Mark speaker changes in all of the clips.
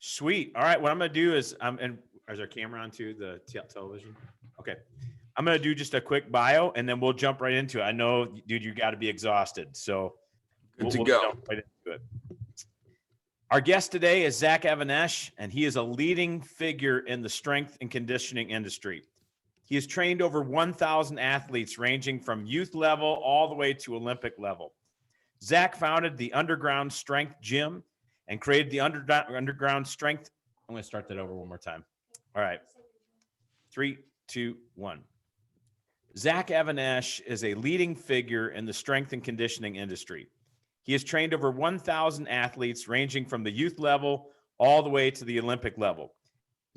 Speaker 1: Sweet. All right. What I'm going to do is, and is our camera on too, the television? Okay. I'm going to do just a quick bio and then we'll jump right into it. I know, dude, you got to be exhausted. So
Speaker 2: Good to
Speaker 1: we'll
Speaker 2: go.
Speaker 1: jump right into it. Our guest today is Zach Avanesh, and he is a leading figure in the strength and conditioning industry. He has trained over 1,000 athletes ranging from youth level all the way to Olympic level. Zach founded the Underground Strength Gym and created the Underground Strength. I'm going to start that over one more time. All right. 3, 2, 1. Zach Avanesh is a leading figure in the strength and conditioning industry. He has trained over 1,000 athletes ranging from the youth level all the way to the Olympic level.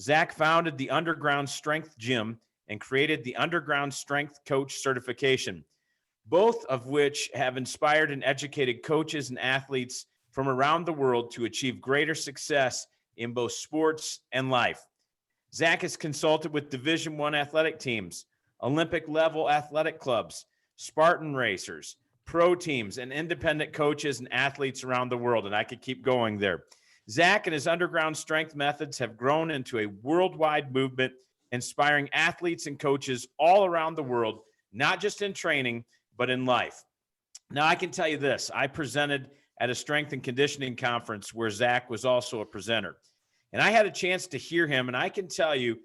Speaker 1: Zach founded the Underground Strength Gym and created the Underground Strength Coach certification, both of which have inspired and educated coaches and athletes from around the world to achieve greater success in both sports and life. Zach has consulted with Division I athletic teams, Olympic level athletic clubs, Spartan racers, pro teams, and independent coaches and athletes around the world. And I could keep going there. Zach and his underground strength methods have grown into a worldwide movement, inspiring athletes and coaches all around the world, not just in training, but in life. Now, I can tell you this. I presented at a strength and conditioning conference where Zach was also a presenter. And I had a chance to hear him, and I can tell you,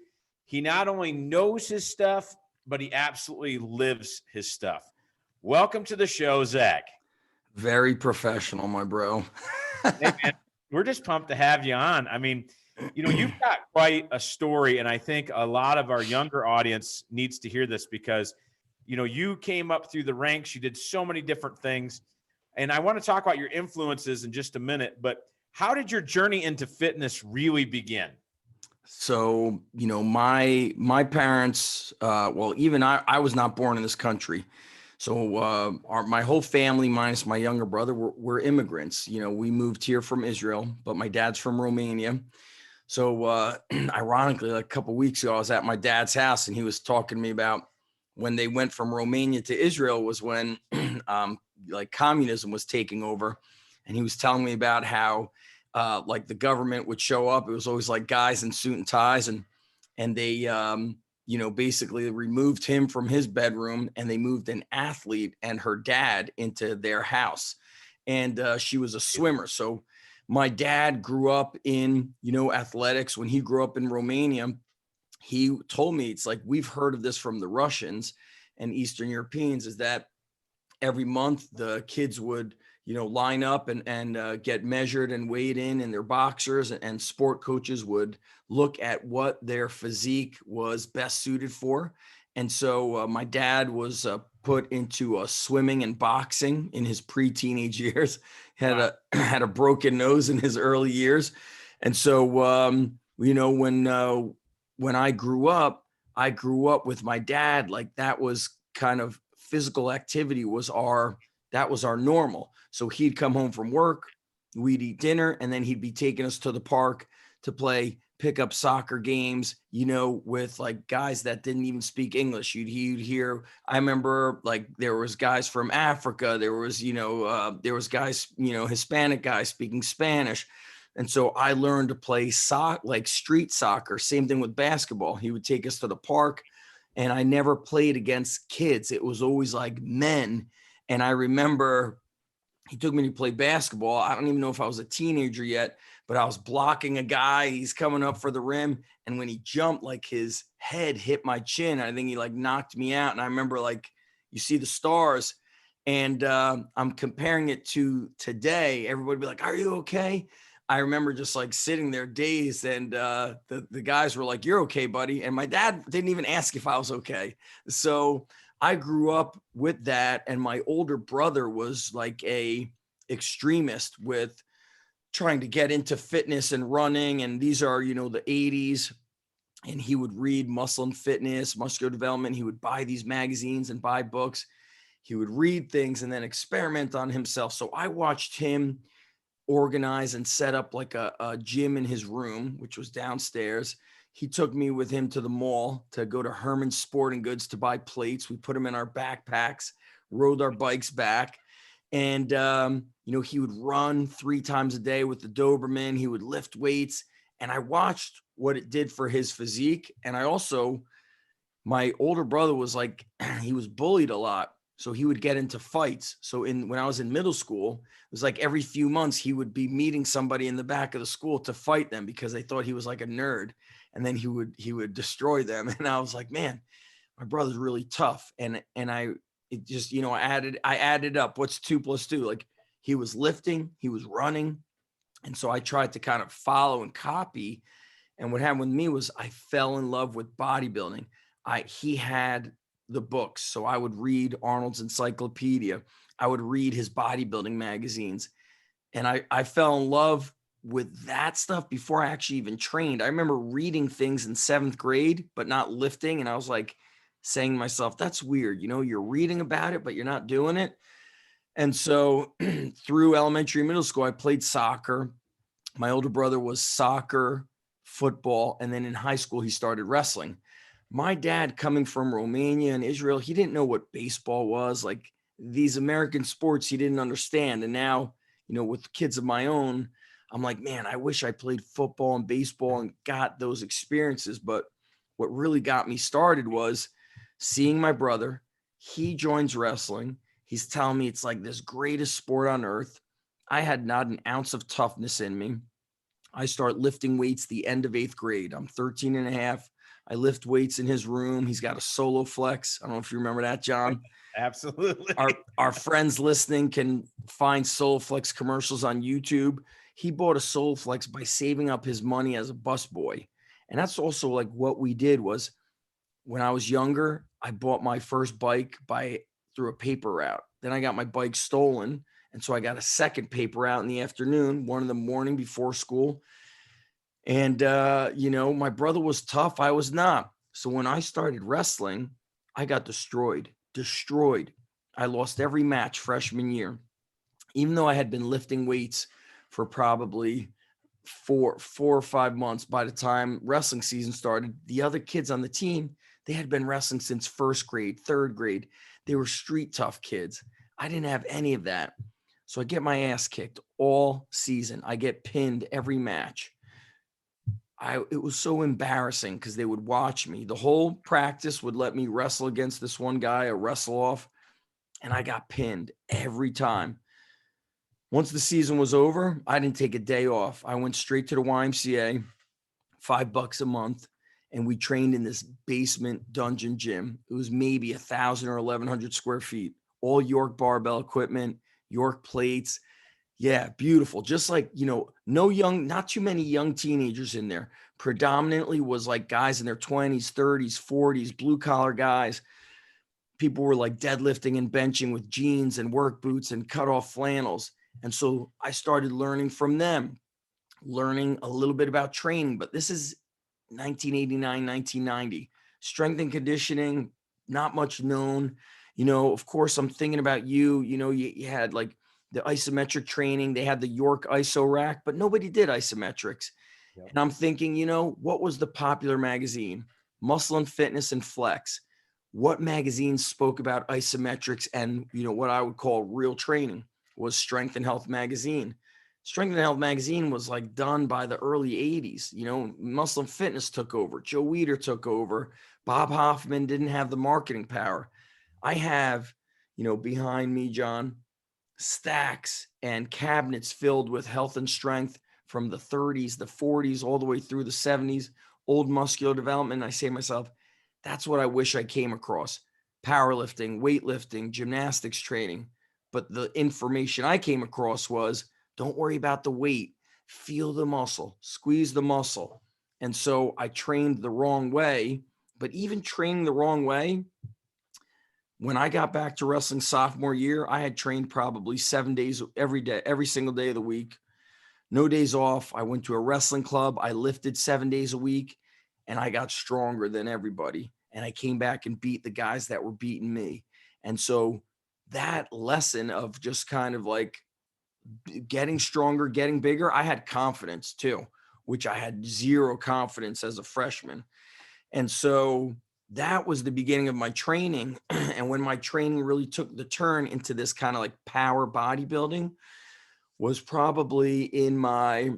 Speaker 1: he not only knows his stuff, but he absolutely lives his stuff. Welcome to the show, Zach.
Speaker 2: Very professional, my bro.
Speaker 1: Hey, man, we're just pumped to have you on. I mean, you've got quite a story, and I think a lot of our younger audience needs to hear this because, you came up through the ranks. You did so many different things, and I want to talk about your influences in just a minute, but how did your journey into fitness really begin?
Speaker 2: So, my parents, even I was not born in this country. So my whole family, minus my younger brother, were immigrants. We moved here from Israel, but my dad's from Romania. So ironically, like a couple of weeks ago, I was at my dad's house and he was talking to me about when they went from Romania to Israel was when like communism was taking over. And he was telling me about how like the government would show up. It was always like guys in suit and ties and they basically removed him from his bedroom and they moved an athlete and her dad into their house. And she was a swimmer. So my dad grew up in, athletics. When he grew up in Romania, he told me, it's like, we've heard of this from the Russians and Eastern Europeans, is that every month the kids would, line up and get measured and weighed in their boxers, and sport coaches would look at what their physique was best suited for. And so my dad was put into swimming and boxing in his pre-teenage years, had a broken nose in his early years. And so, when I grew up with my dad, like that was kind of physical activity was our normal. So he'd come home from work, we'd eat dinner, and then he'd be taking us to the park to play pickup soccer games, with like guys that didn't even speak English. You'd hear, I remember like there was guys from Africa, there was guys, Hispanic guys speaking Spanish. And so I learned to play like street soccer, same thing with basketball. He would take us to the park and I never played against kids. It was always like men. And I remember he took me to play basketball. I don't even know if I was a teenager yet, but I was blocking a guy. He's coming up for the rim. And when he jumped, like his head hit my chin. I think he like knocked me out. And I remember like, you see the stars. And I'm comparing it to today. Everybody be like, are you okay? I remember just like sitting there dazed. And the guys were like, you're okay, buddy. And my dad didn't even ask if I was okay. So I grew up with that, and my older brother was like a extremist with trying to get into fitness and running. And these are, the 80s, and he would read Muscle and Fitness, Muscular Development. He would buy these magazines and buy books. He would read things and then experiment on himself. So I watched him organize and set up like a gym in his room, which was downstairs. He took me with him to the mall to go to Herman's Sporting Goods to buy plates. We put them in our backpacks, rode our bikes back. And, he would run 3 times a day with the Doberman. He would lift weights. And I watched what it did for his physique. And my older brother was like, he was bullied a lot. So he would get into fights. So when I was in middle school, it was like every few months he would be meeting somebody in the back of the school to fight them because they thought he was like a nerd. And then he would destroy them. And I was like, man, my brother's really tough. It just, I added up what's 2 + 2. Like, he was lifting, he was running. And so I tried to kind of follow and copy. And what happened with me was I fell in love with bodybuilding. He had the books. So I would read Arnold's Encyclopedia. I would read his bodybuilding magazines. And I fell in love with that stuff before I actually even trained. I remember reading things in 7th grade, but not lifting. And I was like saying to myself, that's weird. You're reading about it, but you're not doing it. And so through elementary and middle school, I played soccer. My older brother was soccer, football, and then in high school, he started wrestling. My dad, coming from Romania and Israel, he didn't know what baseball was. Like, these American sports, he didn't understand. And now, with kids of my own, I'm like, man, I wish I played football and baseball and got those experiences. But what really got me started was seeing my brother. He joins wrestling. He's telling me it's like this greatest sport on earth. I had not an ounce of toughness in me. I start lifting weights the end of 8th grade. I'm 13 and a half. I lift weights in his room. He's got a Soloflex. I don't know if you remember that, John.
Speaker 1: Absolutely.
Speaker 2: Our friends listening can find Soloflex commercials on YouTube. He bought a Soloflex by saving up his money as a busboy. And that's also like what we did was, when I was younger, I bought my first bike through a paper route. Then I got my bike stolen. And so I got a second paper route in the afternoon, one in the morning before school. And, my brother was tough. I was not. So when I started wrestling, I got destroyed. I lost every match freshman year, even though I had been lifting weights for probably four or 5 months. By the time wrestling season started, the other kids on the team, they had been wrestling since 1st grade, 3rd grade. They were street tough kids. I didn't have any of that. So I get my ass kicked all season. I get pinned every match. It was so embarrassing because they would watch me. The whole practice would let me wrestle against this one guy, a wrestle off, and I got pinned every time. Once the season was over, I didn't take a day off. I went straight to the YMCA, $5 a month, and we trained in this basement dungeon gym. It was maybe 1,000 or 1,100 square feet, all York barbell equipment, York plates. Yeah, beautiful. Just like, not too many young teenagers in there. Predominantly was like guys in their 20s, 30s, 40s, blue collar guys. People were like deadlifting and benching with jeans and work boots and cut off flannels. And so I started learning from them, learning a little bit about training. But this is 1989, 1990. Strength and conditioning, not much known. Of course, I'm thinking about you. You had like the isometric training. They had the York ISO rack, but nobody did isometrics. Yep. And I'm thinking, what was the popular magazine? Muscle and Fitness and Flex. What magazines spoke about isometrics and, what I would call real training? Was Strength and Health magazine. Strength and Health magazine was like done by the early 80s. Muscle and Fitness took over. Joe Weider took over. Bob Hoffman didn't have the marketing power. I have, behind me, John, stacks and cabinets filled with health and strength from the 30s, the 40s, all the way through the 70s, old muscular development. And I say to myself, that's what I wish I came across. Powerlifting, weightlifting, gymnastics training. But the information I came across was, don't worry about the weight, feel the muscle, squeeze the muscle. And so I trained the wrong way, but even training the wrong way, when I got back to wrestling sophomore year, I had trained probably 7 days, every day, every single day of the week, no days off. I went to a wrestling club. I lifted 7 days a week and I got stronger than everybody. And I came back and beat the guys that were beating me. And so that lesson of just kind of like getting stronger, getting bigger, I had confidence too, which I had zero confidence as a freshman. And so that was the beginning of my training. And when my training really took the turn into this kind of like power bodybuilding was probably in my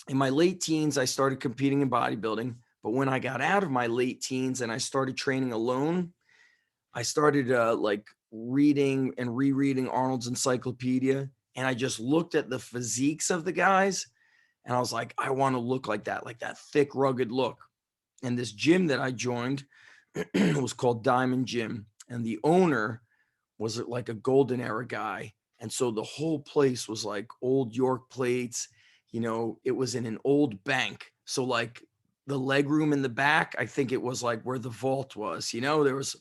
Speaker 2: In my late teens, I started competing in bodybuilding. But when I got out of my late teens and I started training alone, I started like reading and rereading Arnold's encyclopedia. And I just looked at the physiques of the guys. And I was like, I want to look like that thick, rugged look. And this gym that I joined was called Diamond Gym. And the owner was like a golden era guy. And so the whole place was like old York plates. It was in an old bank. So like the leg room in the back, I think it was like where the vault was, there was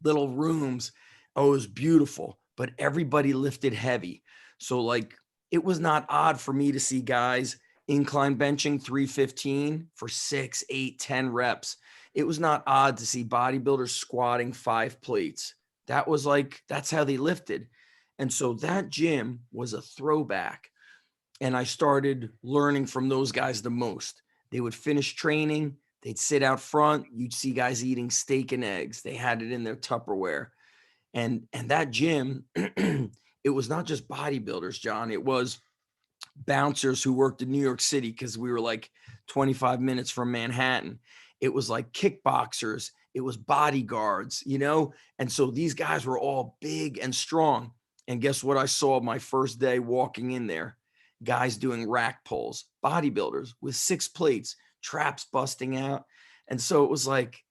Speaker 2: little rooms. Oh, it was beautiful, but everybody lifted heavy. So like it was not odd for me to see guys incline benching 315 for 6, 8, 10 reps. It was not odd to see bodybuilders squatting 5 plates. That's how they lifted. And so that gym was a throwback. And I started learning from those guys the most. They would finish training, they'd sit out front. You'd see guys eating steak and eggs. They had it in their Tupperware. And that gym, it was not just bodybuilders, John. It was bouncers who worked in New York City because we were like 25 minutes from Manhattan. It was like kickboxers. It was bodyguards, And so these guys were all big and strong. And guess what I saw my first day walking in there? Guys doing rack pulls, bodybuilders with 6 plates, traps busting out. And so it was like,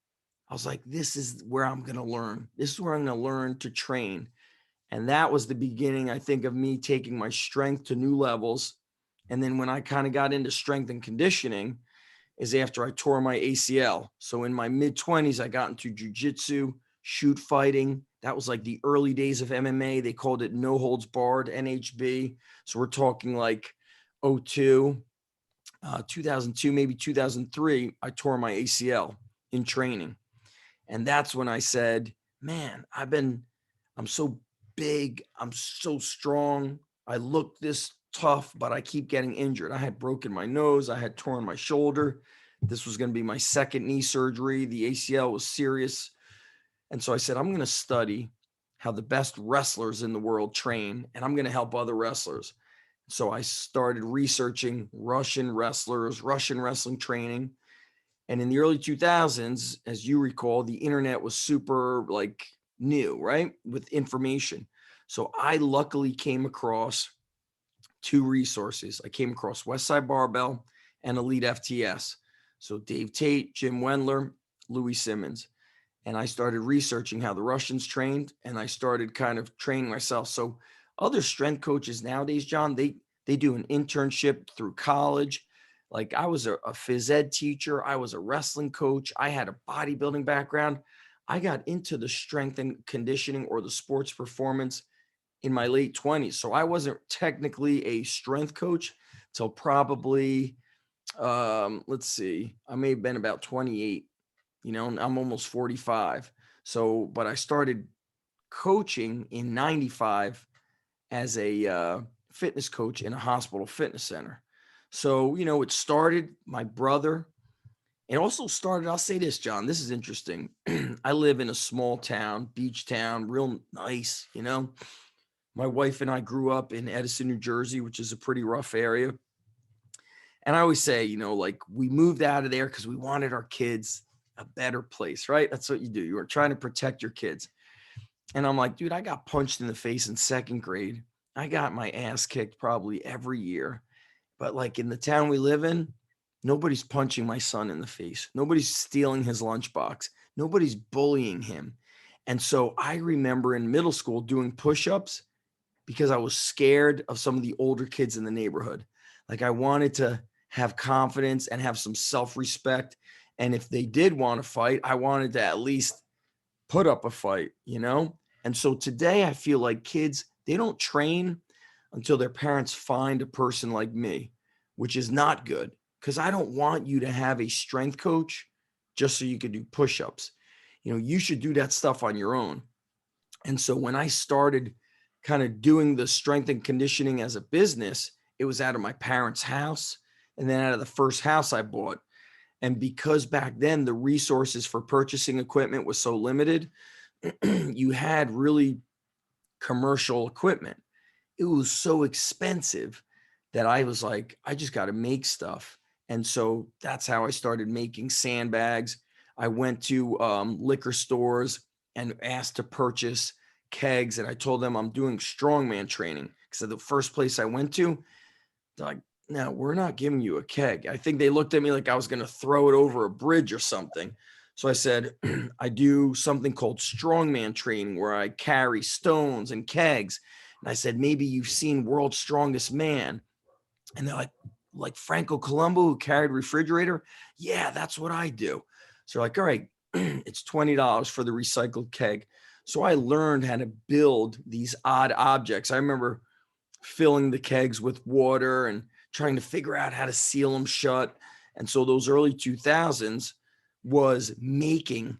Speaker 2: I was like, this is where I'm going to learn. This is where I'm going to learn to train. And that was the beginning, I think, of me taking my strength to new levels. And then when I kind of got into strength and conditioning is after I tore my ACL. So in my mid-20s, I got into jujitsu, shoot fighting. That was like the early days of MMA. They called it no holds barred, NHB. So we're talking like 02, 2002, maybe 2003, I tore my ACL in training. And that's when I said, man, I'm so big. I'm so strong. I look this tough, but I keep getting injured. I had broken my nose. I had torn my shoulder. This was going to be my second knee surgery. The ACL was serious. And so I said, I'm going to study how the best wrestlers in the world train, and I'm going to help other wrestlers. So I started researching Russian wrestlers, Russian wrestling training. And in the early 2000s, as you recall, the internet was super like new, right? With information. So I luckily came across 2 resources. I came across Westside Barbell and Elite FTS. So Dave Tate, Jim Wendler, Louis Simmons. And I started researching how the Russians trained, and I started kind of training myself. So other strength coaches nowadays, John, they do an internship through college. Like I was a phys ed teacher. I was a wrestling coach. I had a bodybuilding background. I got into the strength and conditioning or the sports performance in my late 20s. So I wasn't technically a strength coach till probably, let's see, I may have been about 28, I'm almost 45. So, but I started coaching in 95 as a fitness coach in a hospital fitness center. So, it started my brother. It also started, I'll say this, John, this is interesting. I live in a small town, beach town, real nice, My wife and I grew up in Edison, New Jersey, which is a pretty rough area. And I always say, like we moved out of there because we wanted our kids a better place, right? That's what you do. You are trying to protect your kids. And I'm like, dude, I got punched in the face in 2nd grade. I got my ass kicked probably every year. But like in the town we live in, nobody's punching my son in the face. Nobody's stealing his lunchbox. Nobody's bullying him. And so I remember in middle school doing push-ups because I was scared of some of the older kids in the neighborhood. Like I wanted to have confidence and have some self-respect. And if they did want to fight, I wanted to at least put up a fight, And so today I feel like kids, they don't train until their parents find a person like me, which is not good because I don't want you to have a strength coach just so you could do push-ups. You should do that stuff on your own. And so when I started kind of doing the strength and conditioning as a business, it was out of my parents' house and then out of the first house I bought. And because back then the resources for purchasing equipment was so limited, you had really commercial equipment. It was so expensive that I was like, I just got to make stuff. And so that's how I started making sandbags. I went to liquor stores and asked to purchase kegs. And I told them I'm doing strongman training. Because the first place I went to, they're like, no, we're not giving you a keg. I think they looked at me like I was going to throw it over a bridge or something. So I said, I do something called strongman training where I carry stones and kegs. And I said, maybe you've seen World's Strongest Man. And they're like Franco Colombo who carried refrigerator. Yeah, that's what I do. So like, all right, it's $20 for the recycled keg. So I learned how to build these odd objects. I remember filling the kegs with water and trying to figure out how to seal them shut. And so those early 2000s was making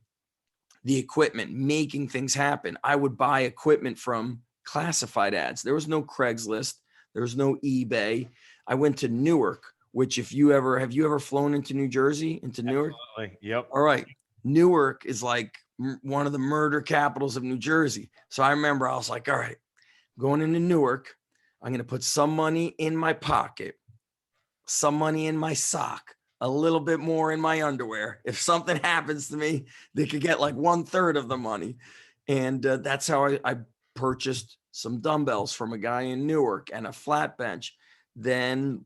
Speaker 2: the equipment, making things happen. I would buy equipment from classified ads. There was no Craigslist. There was no eBay. I went to Newark, which have you ever flown into New Jersey, into Newark?
Speaker 1: Absolutely. Yep.
Speaker 2: All right. Newark is like one of the murder capitals of New Jersey. So I remember I was like, all right, going into Newark, I'm going to put some money in my pocket, some money in my sock, a little bit more in my underwear. If something happens to me, they could get like 1/3 of the money. And that's how I purchased some dumbbells from a guy in Newark and a flat bench. Then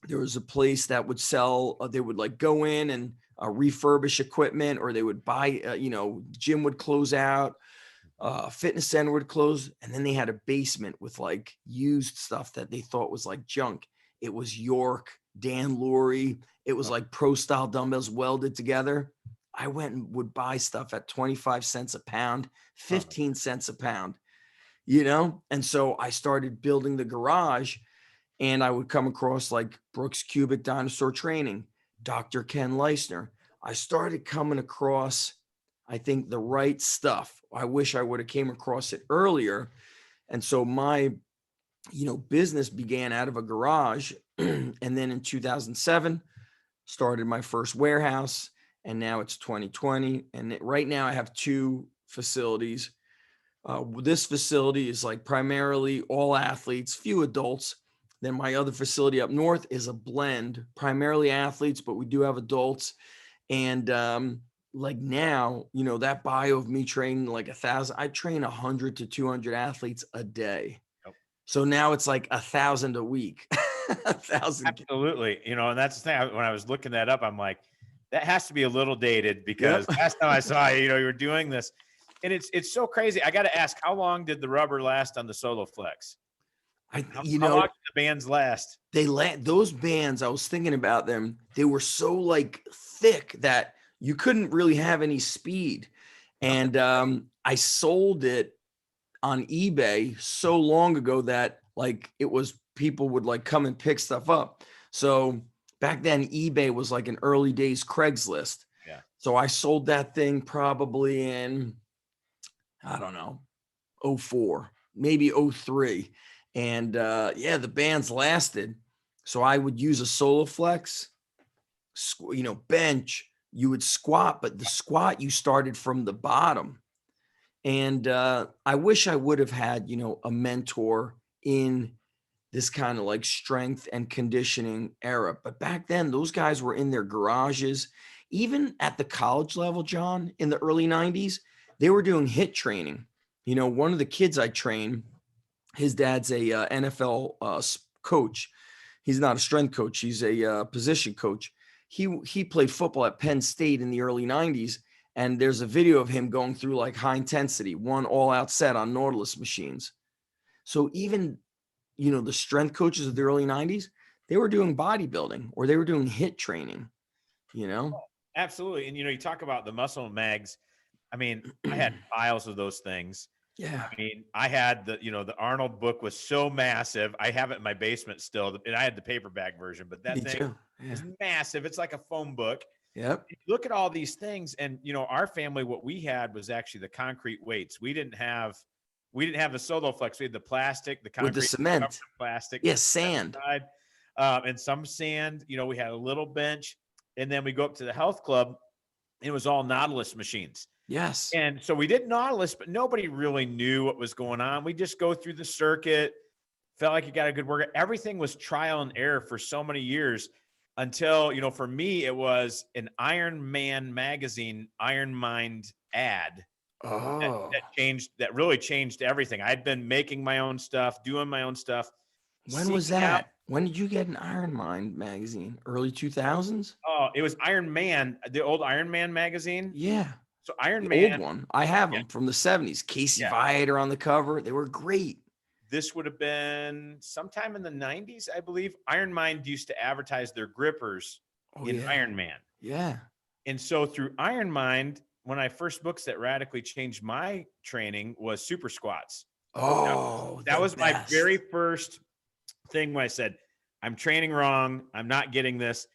Speaker 2: there was a place that would sell, they would like go in and refurbish equipment, or they would buy, gym would close out, fitness center would close. And then they had a basement with like used stuff that they thought was like junk. It was York, Dan Lurie. It was like pro style dumbbells welded together. I went and would buy stuff at 25 cents a pound, 15 cents a pound, And so I started building the garage, and I would come across like Brooks Cubic Dinosaur Training, Dr. Ken Leisner. I started coming across, I think, the right stuff. I wish I would have came across it earlier. And so my, business began out of a garage. And then in 2007, started my first warehouse. And now it's 2020. And right now I have 2 facilities. This facility is like primarily all athletes, few adults. Then my other facility up north is a blend, primarily athletes, but we do have adults. And like now, that bio of me training like 1,000, I train 100 to 200 athletes a day.
Speaker 1: Yep.
Speaker 2: So now it's like 1,000 a week. 1,000.
Speaker 1: Absolutely. And that's the thing. When I was looking that up, I'm like, that has to be a little dated, because last time I saw you, you were doing this, and it's so crazy. I got to ask, how long did the rubber last on the Soloflex? How long did the bands last?
Speaker 2: Those bands, I was thinking about them. They were so like thick that you couldn't really have any speed. And I sold it on eBay so long ago that like it was, people would like come and pick stuff up. So back then eBay was like an early days Craigslist.
Speaker 1: Yeah.
Speaker 2: So I sold that thing probably in, I don't know, 04, maybe 03. And the bands lasted. So I would use a Soloflex, bench. You would squat, but the squat, you started from the bottom. And I wish I would have had, a mentor in this kind of like strength and conditioning era. But back then, those guys were in their garages. Even at the college level, John, in the early 90s, they were doing HIIT training. One of the kids I trained, his dad's a NFL coach. He's not a strength coach. He's a position coach. He played football at Penn State in the early 90s. And there's a video of him going through like high intensity, one all out set on Nautilus machines. So even, the strength coaches of the early 90s, they were doing bodybuilding or they were doing HIIT training,
Speaker 1: Absolutely. And, you talk about the muscle mags. I mean, I had piles of those things.
Speaker 2: Yeah.
Speaker 1: I mean, I had the Arnold book was so massive. I have it in my basement still, and I had the paperback version, but that thing is massive. It's like a phone book.
Speaker 2: Yep.
Speaker 1: Look at all these things. And, our family, what we had was actually the concrete weights. We didn't have the Soloflex. We had the plastic, the concrete
Speaker 2: with the cement,
Speaker 1: plastic.
Speaker 2: Yes. Sand.
Speaker 1: And some sand, we had a little bench, and then we go up to the health club. It was all Nautilus machines.
Speaker 2: Yes.
Speaker 1: And so we did Nautilus, but nobody really knew what was going on. We just go through the circuit, felt like you got a good workout. Everything was trial and error for so many years until, for me, it was an Iron Man magazine, Iron Mind ad
Speaker 2: Oh,
Speaker 1: that really changed everything. I'd been making my own stuff, doing my own stuff,
Speaker 2: when was
Speaker 1: seeking out.
Speaker 2: that? When did you get an Iron Mind magazine? Early 2000s?
Speaker 1: Oh, it was Iron Man, the old Iron Man magazine.
Speaker 2: Yeah.
Speaker 1: So Iron
Speaker 2: The
Speaker 1: Man,
Speaker 2: old one. I have
Speaker 1: yeah,
Speaker 2: them from the 70s. Casey
Speaker 1: yeah.
Speaker 2: Viator on the cover. They were great.
Speaker 1: This would have been sometime in the 90s, I believe. Iron Mind used to advertise their grippers
Speaker 2: Oh,
Speaker 1: in
Speaker 2: yeah.
Speaker 1: Iron Man.
Speaker 2: Yeah.
Speaker 1: And so through Iron Mind, one of my first books that radically changed my training was Super Squats.
Speaker 2: Oh,
Speaker 1: That
Speaker 2: the
Speaker 1: was my very
Speaker 2: best.
Speaker 1: first thing when I said, I'm training wrong. I'm not getting this.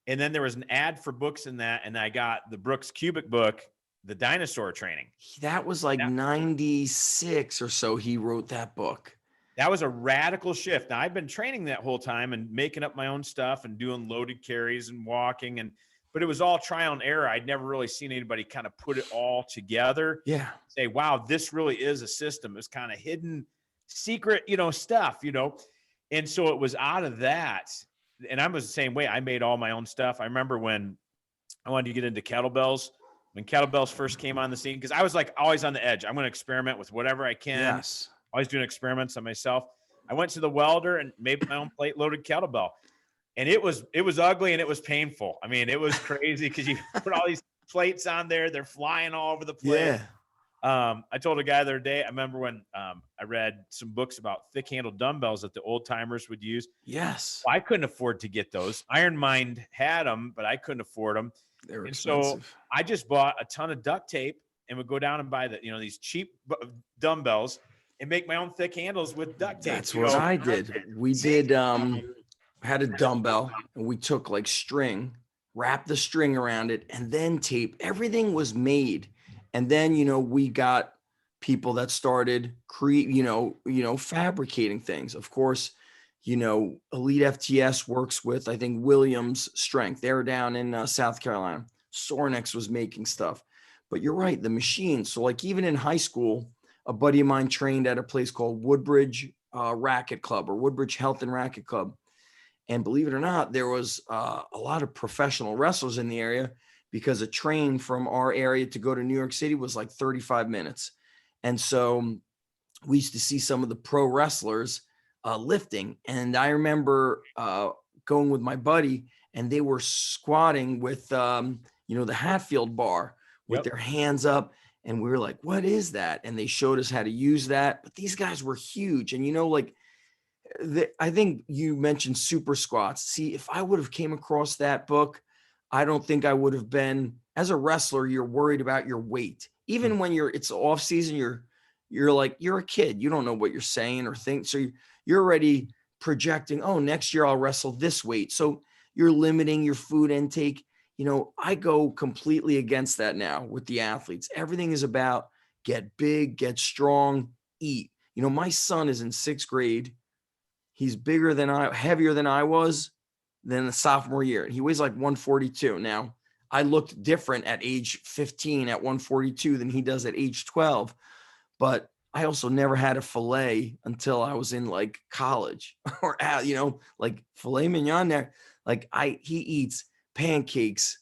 Speaker 1: And then there was an ad for books in that. And I got the Brooks Cubic book, the dinosaur training.
Speaker 2: That was like
Speaker 1: That,
Speaker 2: 96 or so. He wrote that book.
Speaker 1: that was a radical shift. Now I've been training that whole time and making up my own stuff and doing loaded carries and walking, but it was all trial and error. I'd never really seen anybody kind of put it all together.
Speaker 2: Yeah.
Speaker 1: Say, wow, this really is a system. It's kind of hidden secret, stuff, And so it was out of that. And I was the same way. I made all my own stuff. I remember when I wanted to get into kettlebells, when kettlebells first came on the scene, because I was like always on the edge. I'm going to experiment with whatever I can.
Speaker 2: Yes.
Speaker 1: Always doing experiments on myself. I went to the welder and made my own plate loaded kettlebell. And it was ugly and it was painful. I mean, it was crazy because you put all these plates on there, they're flying all over the place.
Speaker 2: Yeah.
Speaker 1: I told a guy the other day, I remember when I read some books about thick handled dumbbells that the old timers would use.
Speaker 2: Yes.
Speaker 1: Well, I couldn't afford to get those. Iron Mind had them, but I couldn't afford them.
Speaker 2: They were
Speaker 1: And
Speaker 2: expensive.
Speaker 1: so I just bought a ton of duct tape and would go down and buy these cheap dumbbells and make my own thick handles with duct tape.
Speaker 2: That's what I did. We did had a dumbbell and we took like string, wrapped the string around it, and then tape. Everything was made. And then, we got people that started fabricating things. Of course, Elite FTS works with, I think, Williams Strength. They were down in South Carolina. Sornex was making stuff. But you're right, the machines. So like even in high school, a buddy of mine trained at a place called Woodbridge Racket Club or Woodbridge Health and Racket Club. And believe it or not, there was a lot of professional wrestlers in the area because a train from our area to go to New York City was like 35 minutes. And so we used to see some of the pro wrestlers lifting. And I remember going with my buddy and they were squatting with, the Hatfield bar with their hands up. And we were like, what is that? And they showed us how to use that. But these guys were huge. And, I think you mentioned super squats. See, if I would have came across that book, I don't think I would have been, as a wrestler, you're worried about your weight. Even when it's off season, you're a kid. You don't know what you're saying or think. So you're already projecting, oh, next year I'll wrestle this weight. So you're limiting your food intake. I go completely against that now with the athletes. Everything is about get big, get strong, eat. My son is in 6th grade. He's heavier than I was than the sophomore year. He weighs like 142. Now, I looked different at age 15 at 142 than he does at age 12. But I also never had a filet until I was in like college or, like filet mignon there. Like he eats pancakes,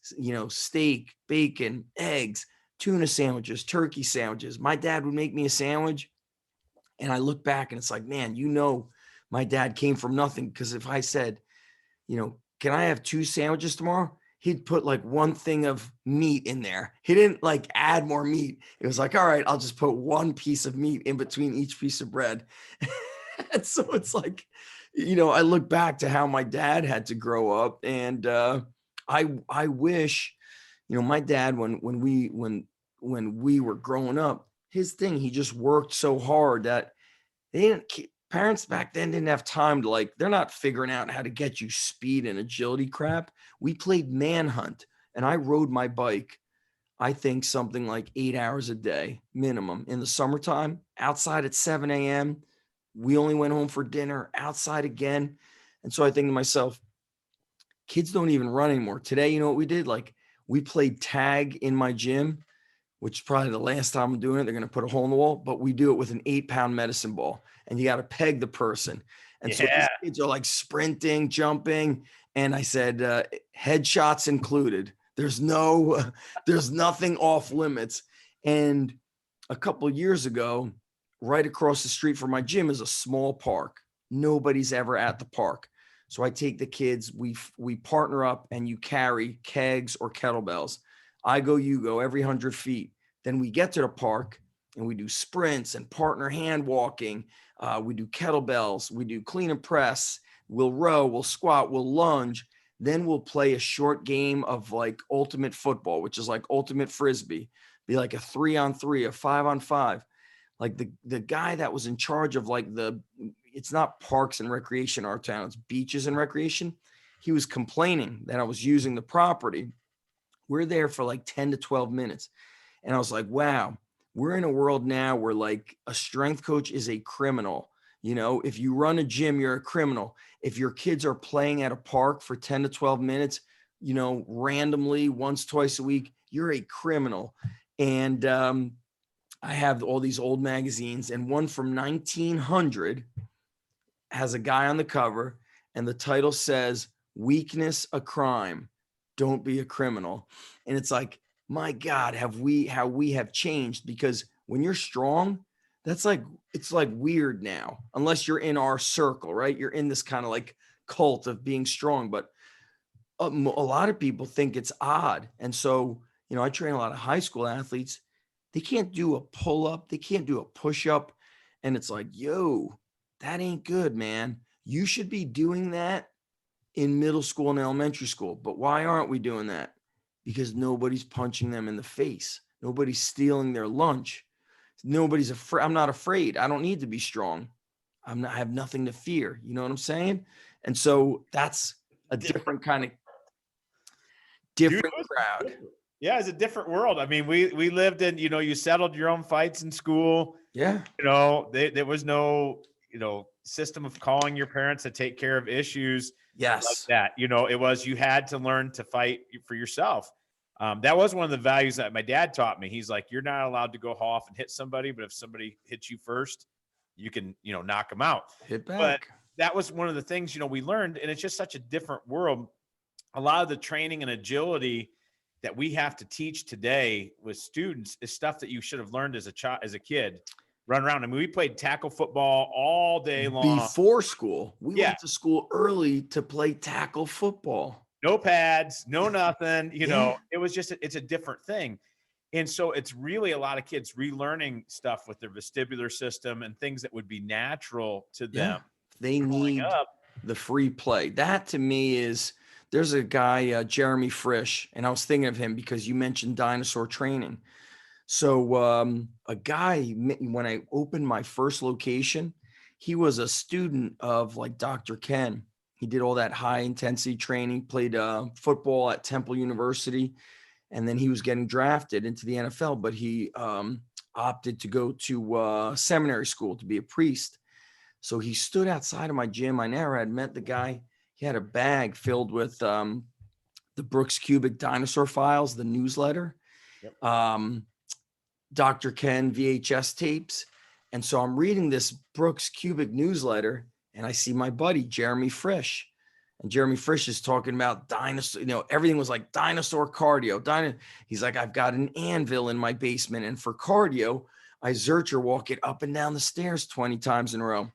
Speaker 2: steak, bacon, eggs, tuna sandwiches, turkey sandwiches. My dad would make me a sandwich. And I look back and it's like, man, my dad came from nothing. Because if I said, can I have 2 sandwiches tomorrow? He'd put like one thing of meat in there. He didn't like add more meat. It was like, all right, I'll just put one piece of meat in between each piece of bread. And so it's like, I look back to how my dad had to grow up. And I wish, my dad, when we were growing up, his thing, he just worked so hard that parents back then didn't have time to they're not figuring out how to get you speed and agility crap. We played manhunt and I rode my bike, I think something like 8 hours a day minimum in the summertime, outside at 7 a.m. We only went home for dinner, outside again. And so I think to myself, kids don't even run anymore. Today, you know what we did? We played tag in my gym, which is probably the last time I'm doing it. They're going to put a hole in the wall, but we do it with an 8-pound medicine ball and you got to peg the person. And so these kids are like sprinting, jumping. And I said, headshots included. There's nothing off limits. And a couple of years ago, right across the street from my gym is a small park. Nobody's ever at the park. So I take the kids, we partner up, and you carry kegs or kettlebells. I go, you go, every 100 feet. Then we get to the park and we do sprints and partner hand walking. We do kettlebells, we do clean and press. We'll row, we'll squat, we'll lunge. Then we'll play a short game of like ultimate football, which is like ultimate frisbee, be like a 3-on-3, a 5-on-5. Like the guy that was in charge of like it's not parks and recreation, our town, it's beaches and recreation. He was complaining that I was using the property. We're there for like 10 to 12 minutes. And I was like, wow, we're in a world now where like a strength coach is a criminal. You know, if you run a gym, you're a criminal. If your kids are playing at a park for 10 to 12 minutes, you know, randomly once, twice a week, you're a criminal. And I have all these old magazines, and one from 1900 has a guy on the cover, and the title says, "Weakness a crime. Don't be a criminal." And it's like, my God, how we have changed, because when you're strong, that's like, it's like weird now, unless you're in our circle, right? You're in this kind of like cult of being strong, but a lot of people think it's odd. And so, you know, I train a lot of high school athletes. They can't do a pull up. They can't do a push up. And it's like, yo, that ain't good, man. You should be doing that in middle school and elementary school. But why aren't we doing that? Because nobody's punching them in the face. Nobody's stealing their lunch. Nobody's afraid. I'm not afraid. I don't need to be strong. I have nothing to fear. You know what I'm saying? And so that's a different kind of crowd.
Speaker 1: Yeah, it's a different world. I mean, we lived in, you know, you settled your own fights in school.
Speaker 2: Yeah.
Speaker 1: You know, there was no, you know, system of calling your parents to take care of issues.
Speaker 2: Yes.
Speaker 1: Like that. You know, it was, you had to learn to fight for yourself. That was one of the values that my dad taught me. He's like, you're not allowed to go off and hit somebody, but if somebody hits you first, you can, you know, knock them out.
Speaker 2: Hit back.
Speaker 1: But that was one of the things, you know, we learned, and it's just such a different world. A lot of the training and agility that we have to teach today with students is stuff that you should have learned as a kid. Run around. I mean, we played tackle football all day long.
Speaker 2: Before school. We went to school early to play tackle football.
Speaker 1: No pads, no nothing. You know, it was just, it's a different thing. And so it's really a lot of kids relearning stuff with their vestibular system and things that would be natural to them.
Speaker 2: They need the free play. That to me is, there's a guy, Jeremy Frisch, and I was thinking of him because you mentioned dinosaur training. So a guy, when I opened my first location, he was a student of like Dr. Ken. He did all that high intensity training, played football at Temple University, and then he was getting drafted into the NFL, but he opted to go to seminary school to be a priest. So he stood outside of my gym. I never had met the guy. He had a bag filled with the Brooks Cubic Dinosaur Files, the newsletter, Dr. Ken VHS tapes. And so I'm reading this Brooks Cubic newsletter, and I see my buddy, Jeremy Frisch. And Jeremy Frisch is talking about dinosaur, you know, everything was like dinosaur cardio. He's like, I've got an anvil in my basement, and for cardio, I Zercher walk it up and down the stairs 20 times in a row.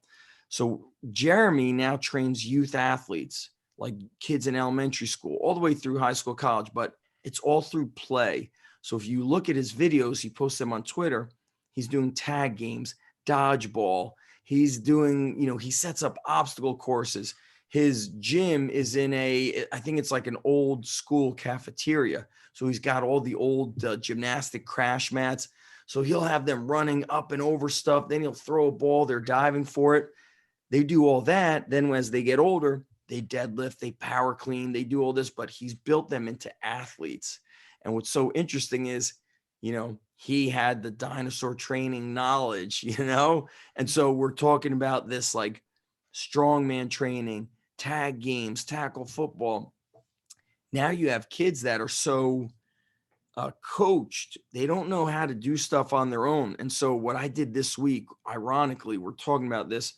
Speaker 2: So Jeremy now trains youth athletes, like kids in elementary school, all the way through high school, college, but it's all through play. So if you look at his videos, he posts them on Twitter. He's doing tag games, dodgeball. He's doing, you know, he sets up obstacle courses. His gym is in I think it's like an old school cafeteria. So he's got all the old gymnastic crash mats. So he'll have them running up and over stuff. Then he'll throw a ball. They're diving for it. They do all that. Then as they get older, they deadlift, they power clean, they do all this, but he's built them into athletes. And what's so interesting is, you know, he had the dinosaur training knowledge, you know? And so we're talking about this like strongman training, tag games, tackle football. Now you have kids that are so coached. They don't know how to do stuff on their own. And so what I did this week, ironically, we're talking about this.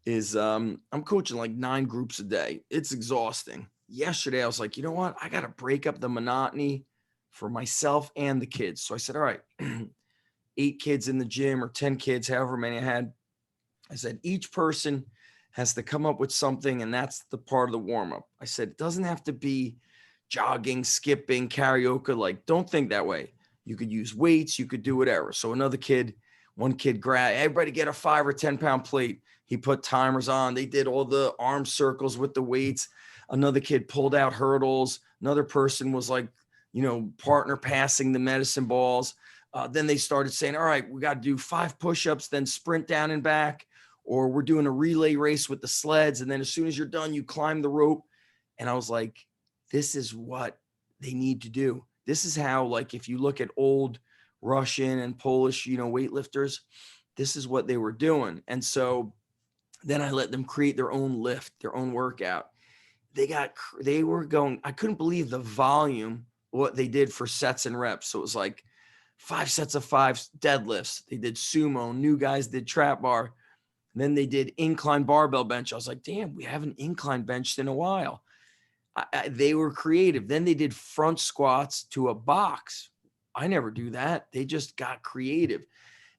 Speaker 2: is I'm coaching like 9 groups a day. It's exhausting. Yesterday, I was like, you know what? I got to break up the monotony for myself and the kids. So I said, all right, 8 kids in the gym or 10 kids, however many I had. I said, each person has to come up with something, and that's the part of the warm up. I said, it doesn't have to be jogging, skipping, karaoke. Like, don't think that way. You could use weights, you could do whatever. So one kid grabbed, everybody get a 5 or 10 pound plate. He put timers on. They did all the arm circles with the weights. Another kid pulled out hurdles. Another person was like, partner passing the medicine balls. Then they started saying, all right, we got to do 5 push-ups, then sprint down and back, or we're doing a relay race with the sleds. And then as soon as you're done, you climb the rope. And I was like, this is what they need to do. This is how, like, if you look at old Russian and Polish, weightlifters, this is what they were doing. And so then I let them create their own lift, their own workout. They were going, I couldn't believe the volume, what they did for sets and reps. So it was like 5 sets of 5 deadlifts. They did sumo. New guys did trap bar. And then they did incline barbell bench. I was like, damn, we haven't incline benched in a while. They were creative. Then they did front squats to a box. I never do that. They just got creative.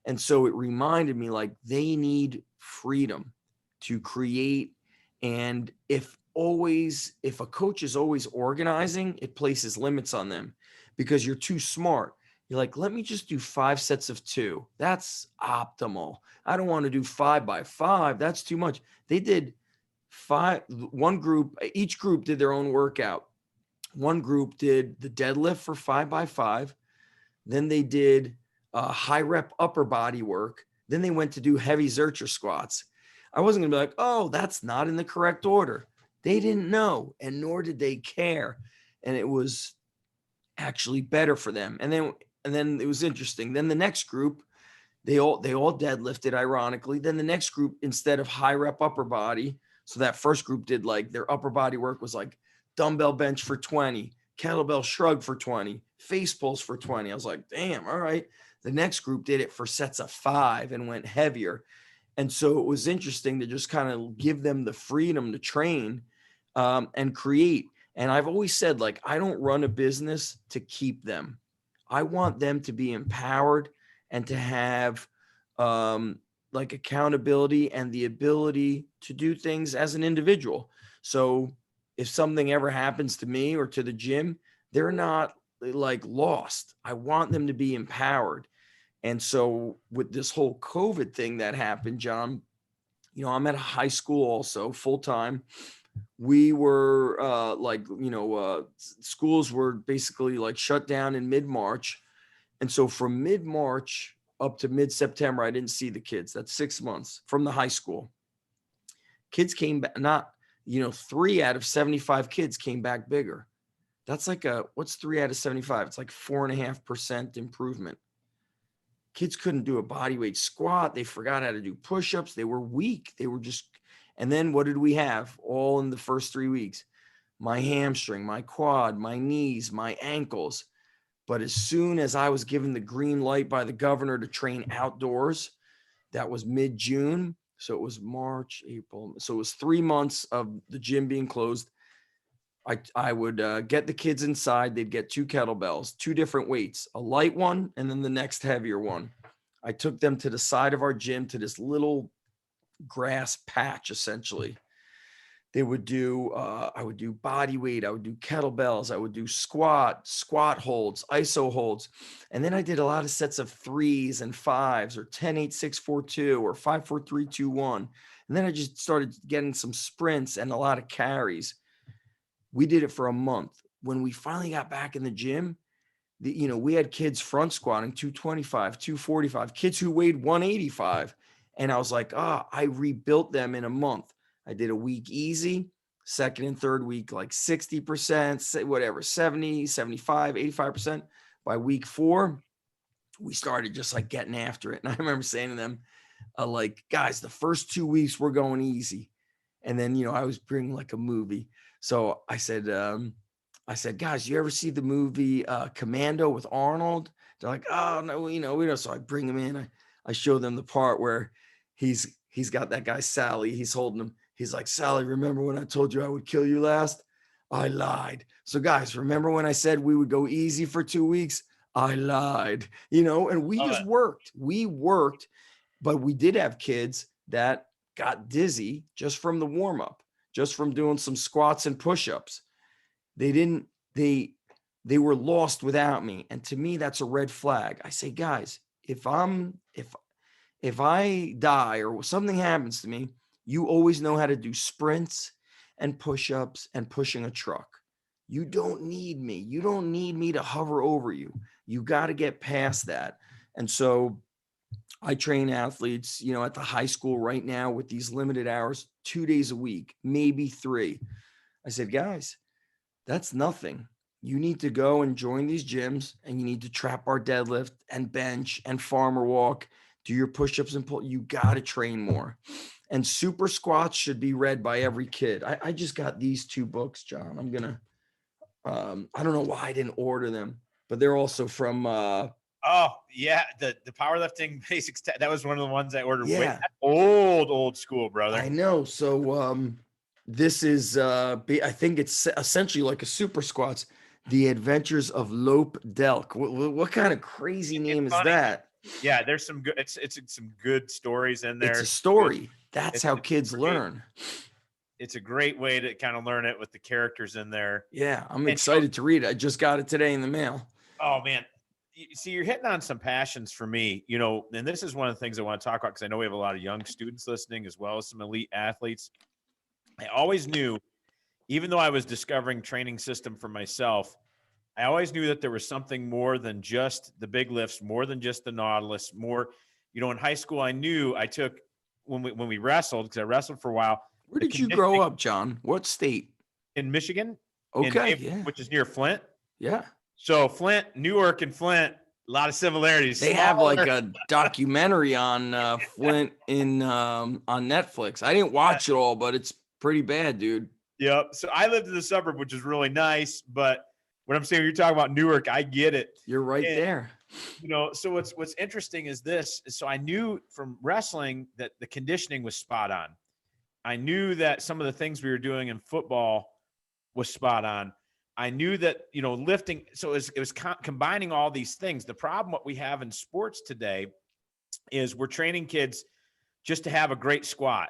Speaker 2: And so it reminded me, like, they need freedom to create. And if a coach is always organizing, it places limits on them because you're too smart. You're like, let me just do 5 sets of 2. That's optimal. I don't want to do 5 by 5. That's too much. They did 5, one group, each group did their own workout. One group did the deadlift for 5 by 5. Then they did high rep upper body work. Then they went to do heavy Zercher squats. I wasn't going to be like, oh, that's not in the correct order. They didn't know, and nor did they care. And it was actually better for them. And then it was interesting. Then the next group, they all deadlifted, ironically. Then the next group, instead of high rep upper body, so that first group did, like, their upper body work was like dumbbell bench for 20, kettlebell shrug for 20, face pulls for 20. I was like, damn, all right. The next group did it for sets of 5 and went heavier. And so it was interesting to just kind of give them the freedom to train and create. And I've always said, like, I don't run a business to keep them. I want them to be empowered and to have like accountability and the ability to do things as an individual. So if something ever happens to me or to the gym, they're not like lost. I want them to be empowered. And so with this whole COVID thing that happened, John, I'm at a high school also full time. We were schools were basically like shut down in mid-March. And so from mid-March up to mid-September, I didn't see the kids. That's 6 months from the high school. Kids came back, 3 out of 75 kids came back bigger. That's like what's 3 out of 75? It's like 4.5% improvement. Kids couldn't do a body weight squat. They forgot how to do push-ups. They were weak. And then what did we have all in the first 3 weeks? My hamstring, my quad, my knees, my ankles. But as soon as I was given the green light by the governor to train outdoors, that was mid-June. So it was March, April. So it was 3 months of the gym being closed. I would get the kids inside. They'd get 2 kettlebells, 2 different weights, a light one and then the next heavier one. I took them to the side of our gym to this little grass patch, essentially. They would do, I would do body weight. I would do kettlebells. I would do squat holds, iso holds. And then I did a lot of sets of 3s and 5s or 10, 8, 6, 4, 2 or 5, 4, 3, 2, 1. And then I just started getting some sprints and a lot of carries. We did it for a month. When we finally got back in the gym, we had kids front squatting 225, 245, kids who weighed 185. And I was like, I rebuilt them in a month. I did a week easy, second and third week, like 60%, whatever, 70, 75, 85%. By week 4, we started just like getting after it. And I remember saying to them, like, guys, the first 2 weeks we're going easy. And then, I was bringing like a movie. So I said, guys, you ever see the movie Commando with Arnold? They're like, oh no, we know. So I bring them in. I show them the part where he's he's got that guy, Sally. He's holding him. He's like, Sally, remember when I told you I would kill you last? I lied. So guys, remember when I said we would go easy for 2 weeks? I lied, and we
Speaker 1: Love
Speaker 2: just
Speaker 1: it.
Speaker 2: worked. We worked, but we did have kids that got dizzy just from the warm up, just from doing some squats and push-ups. They were lost without me. And to me, that's a red flag. I say, guys, if I die or something happens to me, you always know how to do sprints and push-ups and pushing a truck. You don't need me. You don't need me to hover over you. You got to get past that. And so I train athletes, at the high school right now with these limited hours, 2 days a week, maybe 3. I said, guys, that's nothing. You need to go and join these gyms, and you need to trap our deadlift and bench and farmer walk, do your push-ups and pull. You got to train more. And super squats should be read by every kid. I just got these 2 books, John. I'm going to, I don't know why I didn't order them, but they're also from,
Speaker 1: oh yeah. The powerlifting basics. That was one of the ones I ordered.
Speaker 2: Yeah.
Speaker 1: Old school, brother.
Speaker 2: I know. So, this is, I think it's essentially like a super squats, The Adventures of Lope Delk. What kind of crazy name is that?
Speaker 1: Yeah, there's some good. It's some good stories in there.
Speaker 2: It's a story. That's how kids learn.
Speaker 1: It's a great way to kind of learn it with the characters in there.
Speaker 2: Yeah, I'm excited to read it. I just got it today in the mail.
Speaker 1: Oh man, see, you're hitting on some passions for me. And this is one of the things I want to talk about because I know we have a lot of young students listening as well as some elite athletes. I always knew, even though I was discovering training system for myself, I always knew that there was something more than just the big lifts, more than just the Nautilus, more, in high school, I knew I took when we wrestled, because I wrestled for a while.
Speaker 2: Where did you grow up, John? What state?
Speaker 1: In Michigan.
Speaker 2: Okay.
Speaker 1: Which is near Flint.
Speaker 2: Yeah.
Speaker 1: So Flint, Newark and Flint, a lot of similarities.
Speaker 2: They have like a documentary on Flint on Netflix. I didn't watch it all, but it's pretty bad, dude.
Speaker 1: Yep. So I lived in the suburb, which is really nice. But what I'm saying, you're talking about Newark, I get it.
Speaker 2: You're right there.
Speaker 1: So what's interesting is this. So I knew from wrestling that the conditioning was spot on. I knew that some of the things we were doing in football was spot on. I knew that, lifting. So it was combining all these things. The problem, what we have in sports today is we're training kids just to have a great squat,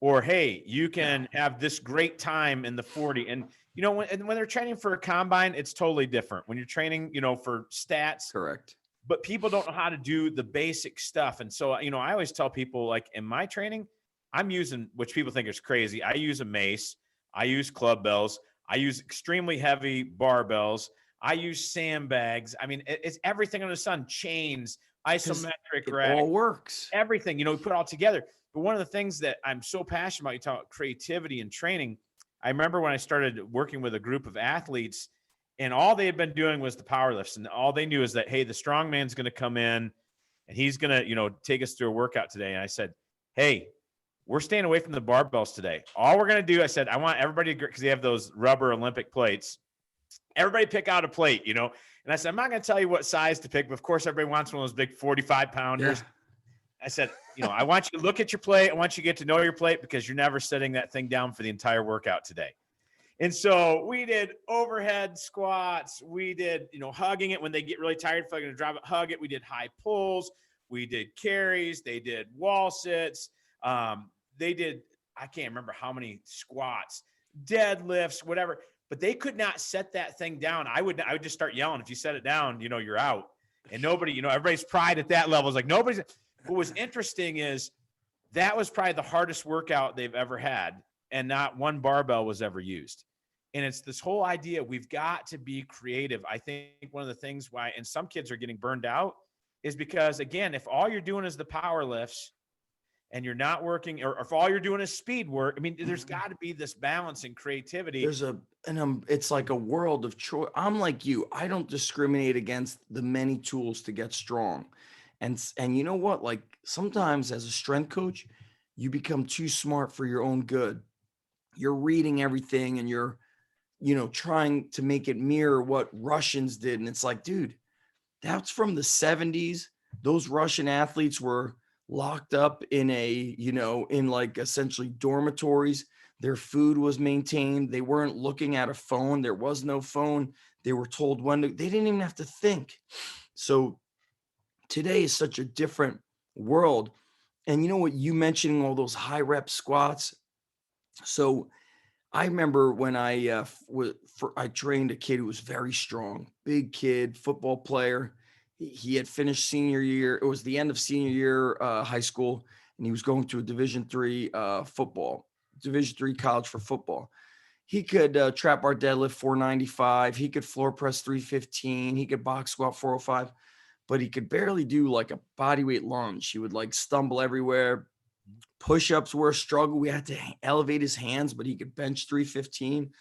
Speaker 1: or, hey, you can have this great time in the 40. And, when they're training for a combine, it's totally different. When you're training, for stats.
Speaker 2: Correct.
Speaker 1: But people don't know how to do the basic stuff. And so, I always tell people, like, in my training, I'm using, which people think is crazy, I use a mace. I use club bells. I use extremely heavy barbells. I use sandbags. I mean, it's everything under the sun, chains, isometric rack.
Speaker 2: It all works.
Speaker 1: Everything, we put it all together. But one of the things that I'm so passionate about, you talk about creativity and training. I remember when I started working with a group of athletes, and all they had been doing was the power lifts. And all they knew is that, hey, the strong man's going to come in and he's going to, take us through a workout today. And I said, hey, we're staying away from the barbells today. All we're going to do, I said, I want everybody to, because they have those rubber Olympic plates. Everybody pick out a plate, And I said, I'm not going to tell you what size to pick, but of course everybody wants one of those big 45 pounders. Yeah. I said, I want you to look at your plate. I want you to get to know your plate, because you're never setting that thing down for the entire workout today. And so we did overhead squats. We did, hugging it when they get really tired. If I'm going to drop it, hug it. We did high pulls. We did carries. They did wall sits. They did, I can't remember how many squats, deadlifts, whatever, but they could not set that thing down. I would just start yelling. If you set it down, you're out. And nobody, everybody's pride at that level is like, nobody's. What was interesting is that was probably the hardest workout they've ever had, and not one barbell was ever used. And it's this whole idea, we've got to be creative. I think one of the things why, and some kids are getting burned out, is because, again, if all you're doing is the power lifts and you're not working, or if all you're doing is speed work, I mean, there's got to be this balance and creativity.
Speaker 2: It's like a world of choice. I'm like you. I don't discriminate against the many tools to get strong. And you know what? Like, sometimes as a strength coach, you become too smart for your own good. You're reading everything and you're, trying to make it mirror what Russians did. And it's like, dude, that's from the 70s. Those Russian athletes were locked up in a, you know, in like essentially dormitories. Their food was maintained. They weren't looking at a phone. There was no phone. They were told when to, they didn't even have to think. So today is such a different world. And you know what, you mentioning all those high rep squats. So I remember when I trained a kid who was very strong, big kid, football player. He had finished senior year. It was the end of senior year, high school, and he was going to a Division three college for football. He could trap bar deadlift 495. He could floor press 315. He could box squat 405, but he could barely do like a body weight lunge. He would like stumble everywhere. Push-ups were a struggle. We had to elevate his hands, but he could bench 315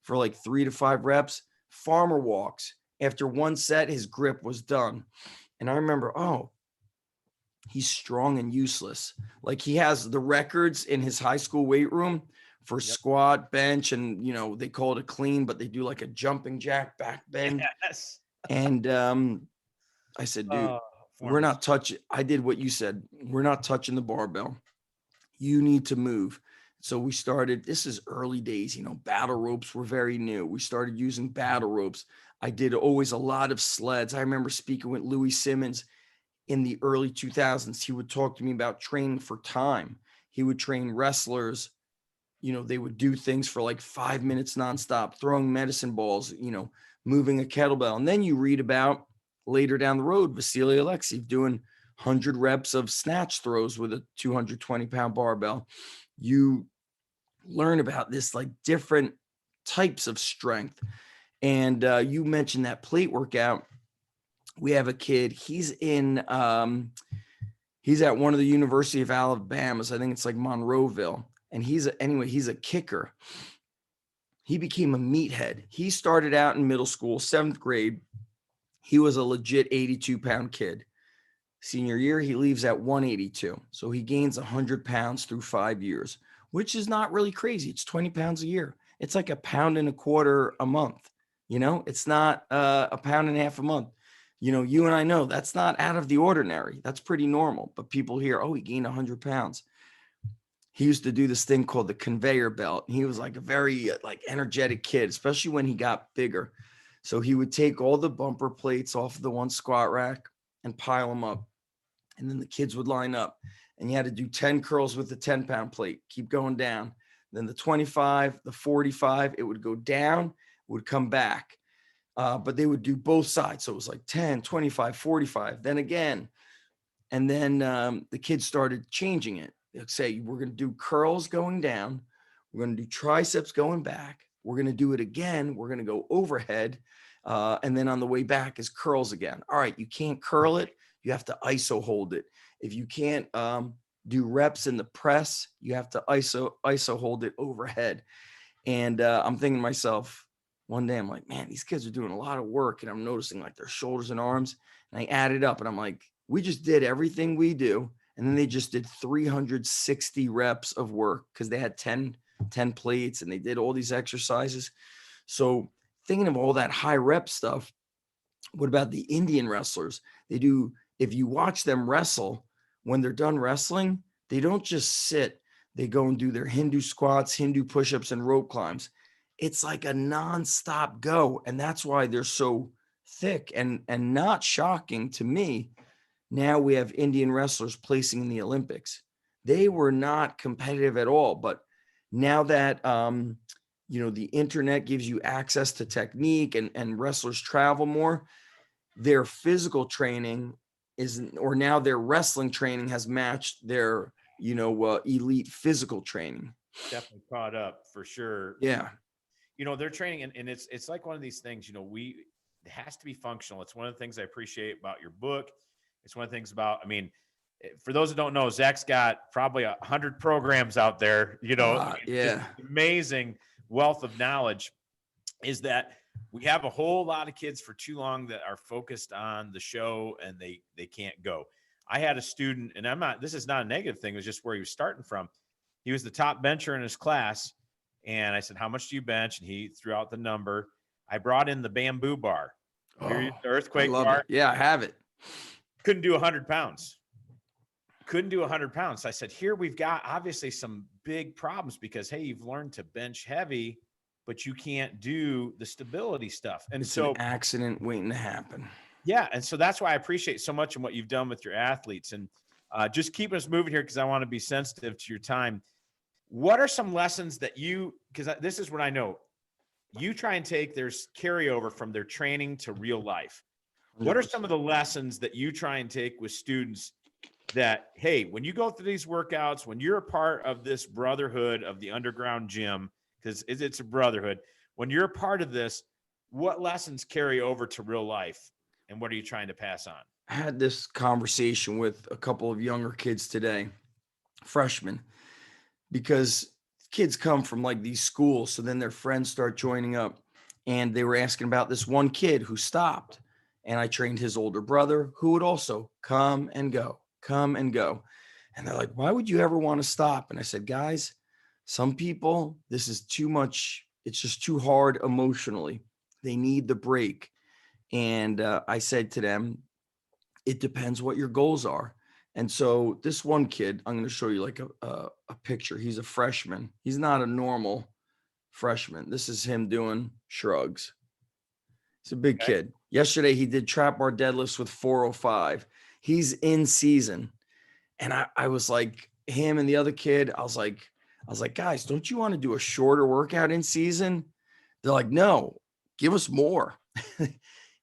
Speaker 2: for like 3 to 5 reps. Farmer walks. After one set, his grip was done. And I remember, oh, he's strong and useless. Like he has the records in his high school weight room for squat, bench, and, you know, they call it a clean, but they do like a jumping jack back bend.
Speaker 1: Yes.
Speaker 2: And I said, dude, we're not touching. I did what you said. We're not touching the barbell. You need to move. So we started, this is early days, you know, battle ropes were very new. We started using battle ropes. I did always a lot of sleds. I remember speaking with Louis Simmons in the early 2000s. He would talk to me about training for time. He would train wrestlers. You know, they would do things for like 5 minutes nonstop, throwing medicine balls, you know, moving a kettlebell. And then you read about later down the road, Vasily Alexiev doing 100 reps of snatch throws with a 220-pound barbell. You learn about this like different types of strength. And you mentioned that plate workout. We have a kid. He's at one of the University of Alabama's. I think it's like Monroeville. And he's a kicker. He became a meathead. He started out in middle school, 7th grade. He was a legit 82-pound kid. Senior year, he leaves at 182. So he gains 100 pounds through 5 years, which is not really crazy. It's 20 pounds a year. It's like 1.25 pounds a month. You know, it's not 1.5 pounds a month. You know, you and I know that's not out of the ordinary. That's pretty normal. But people hear, oh, he gained 100 pounds. He used to do this thing called the conveyor belt. He was like a very like energetic kid, especially when he got bigger. So he would take all the bumper plates off of the one squat rack and pile them up. And then the kids would line up, and you had to do 10 curls with the 10-pound plate, keep going down. Then the 25, the 45, it would go down, would come back. But they would do both sides. So it was like 10, 25, 45, then again. And then the kids started changing it. They'd say, we're going to do curls going down. We're going to do triceps going back. We're going to do it again. We're going to go overhead. And then on the way back is curls again. All right, you can't curl it. You have to ISO hold it. If you can't do reps in the press, you have to ISO hold it overhead. And I'm thinking to myself, one day I'm like, man, these kids are doing a lot of work. And I'm noticing like their shoulders and arms. And I added up and I'm like, we just did everything we do. And then they just did 360 reps of work because they had 10 plates and they did all these exercises. So thinking of all that high rep stuff, what about the Indian wrestlers? They do, if you watch them wrestle, when they're done wrestling, they don't just sit. They go and do their Hindu squats, Hindu push-ups, and rope climbs. It's like a nonstop go. And that's why they're so thick and not shocking to me. Now we have Indian wrestlers placing in the Olympics. They were not competitive at all. But now that, you know, the internet gives you access to technique and wrestlers travel more, their physical training or now their wrestling training has matched their, you know, elite physical training.
Speaker 1: Definitely caught up for sure.
Speaker 2: Yeah.
Speaker 1: You know, they're training and it's like one of these things, you know, it has to be functional. It's one of the things I appreciate about your book. It's one of the things about, I mean, for those that don't know, Zach's got probably 100 programs out there, you know,
Speaker 2: yeah,
Speaker 1: amazing wealth of knowledge. Is that we have a whole lot of kids for too long that are focused on the show and they can't go. I had a student, and this is not a negative thing. It was just where he was starting from. He was the top bencher in his class. And I said, how much do you bench? And he threw out the number. I brought in the bamboo bar. The earthquake bar.
Speaker 2: Yeah, I have it.
Speaker 1: Couldn't do 100 pounds. couldn't do 100 pounds. I said, here we've got obviously some big problems because, hey, you've learned to bench heavy, but you can't do the stability stuff. And
Speaker 2: It's an
Speaker 1: so,
Speaker 2: accident waiting to happen.
Speaker 1: yeah. And so that's why I appreciate so much in what you've done with your athletes, and just keeping us moving here, because I want to be sensitive to your time. What are some lessons that because this is what I know, you try and take, there's carryover from their training to real life. What are some of the lessons that you try and take with students that, hey, when you go through these workouts, when you're a part of this brotherhood of the underground gym, because it's a brotherhood, when you're a part of this, what lessons carry over to real life, and what are you trying to pass on?
Speaker 2: I had this conversation with a couple of younger kids today, freshmen, because kids come from like these schools. So then their friends start joining up, and they were asking about this one kid who stopped. And I trained his older brother who would also come and go, come and go. And they're like, why would you ever want to stop? And I said, guys, some people, this is too much. It's just too hard emotionally. They need the break. And I said to them, it depends what your goals are. And so this one kid, I'm going to show you like a picture. He's a freshman. He's not a normal freshman. This is him doing shrugs. He's a big kid. Yesterday, he did trap bar deadlifts with 405. He's in season. And I was like, him and the other kid, I was like, guys, don't you want to do a shorter workout in season? They're like, no, give us more.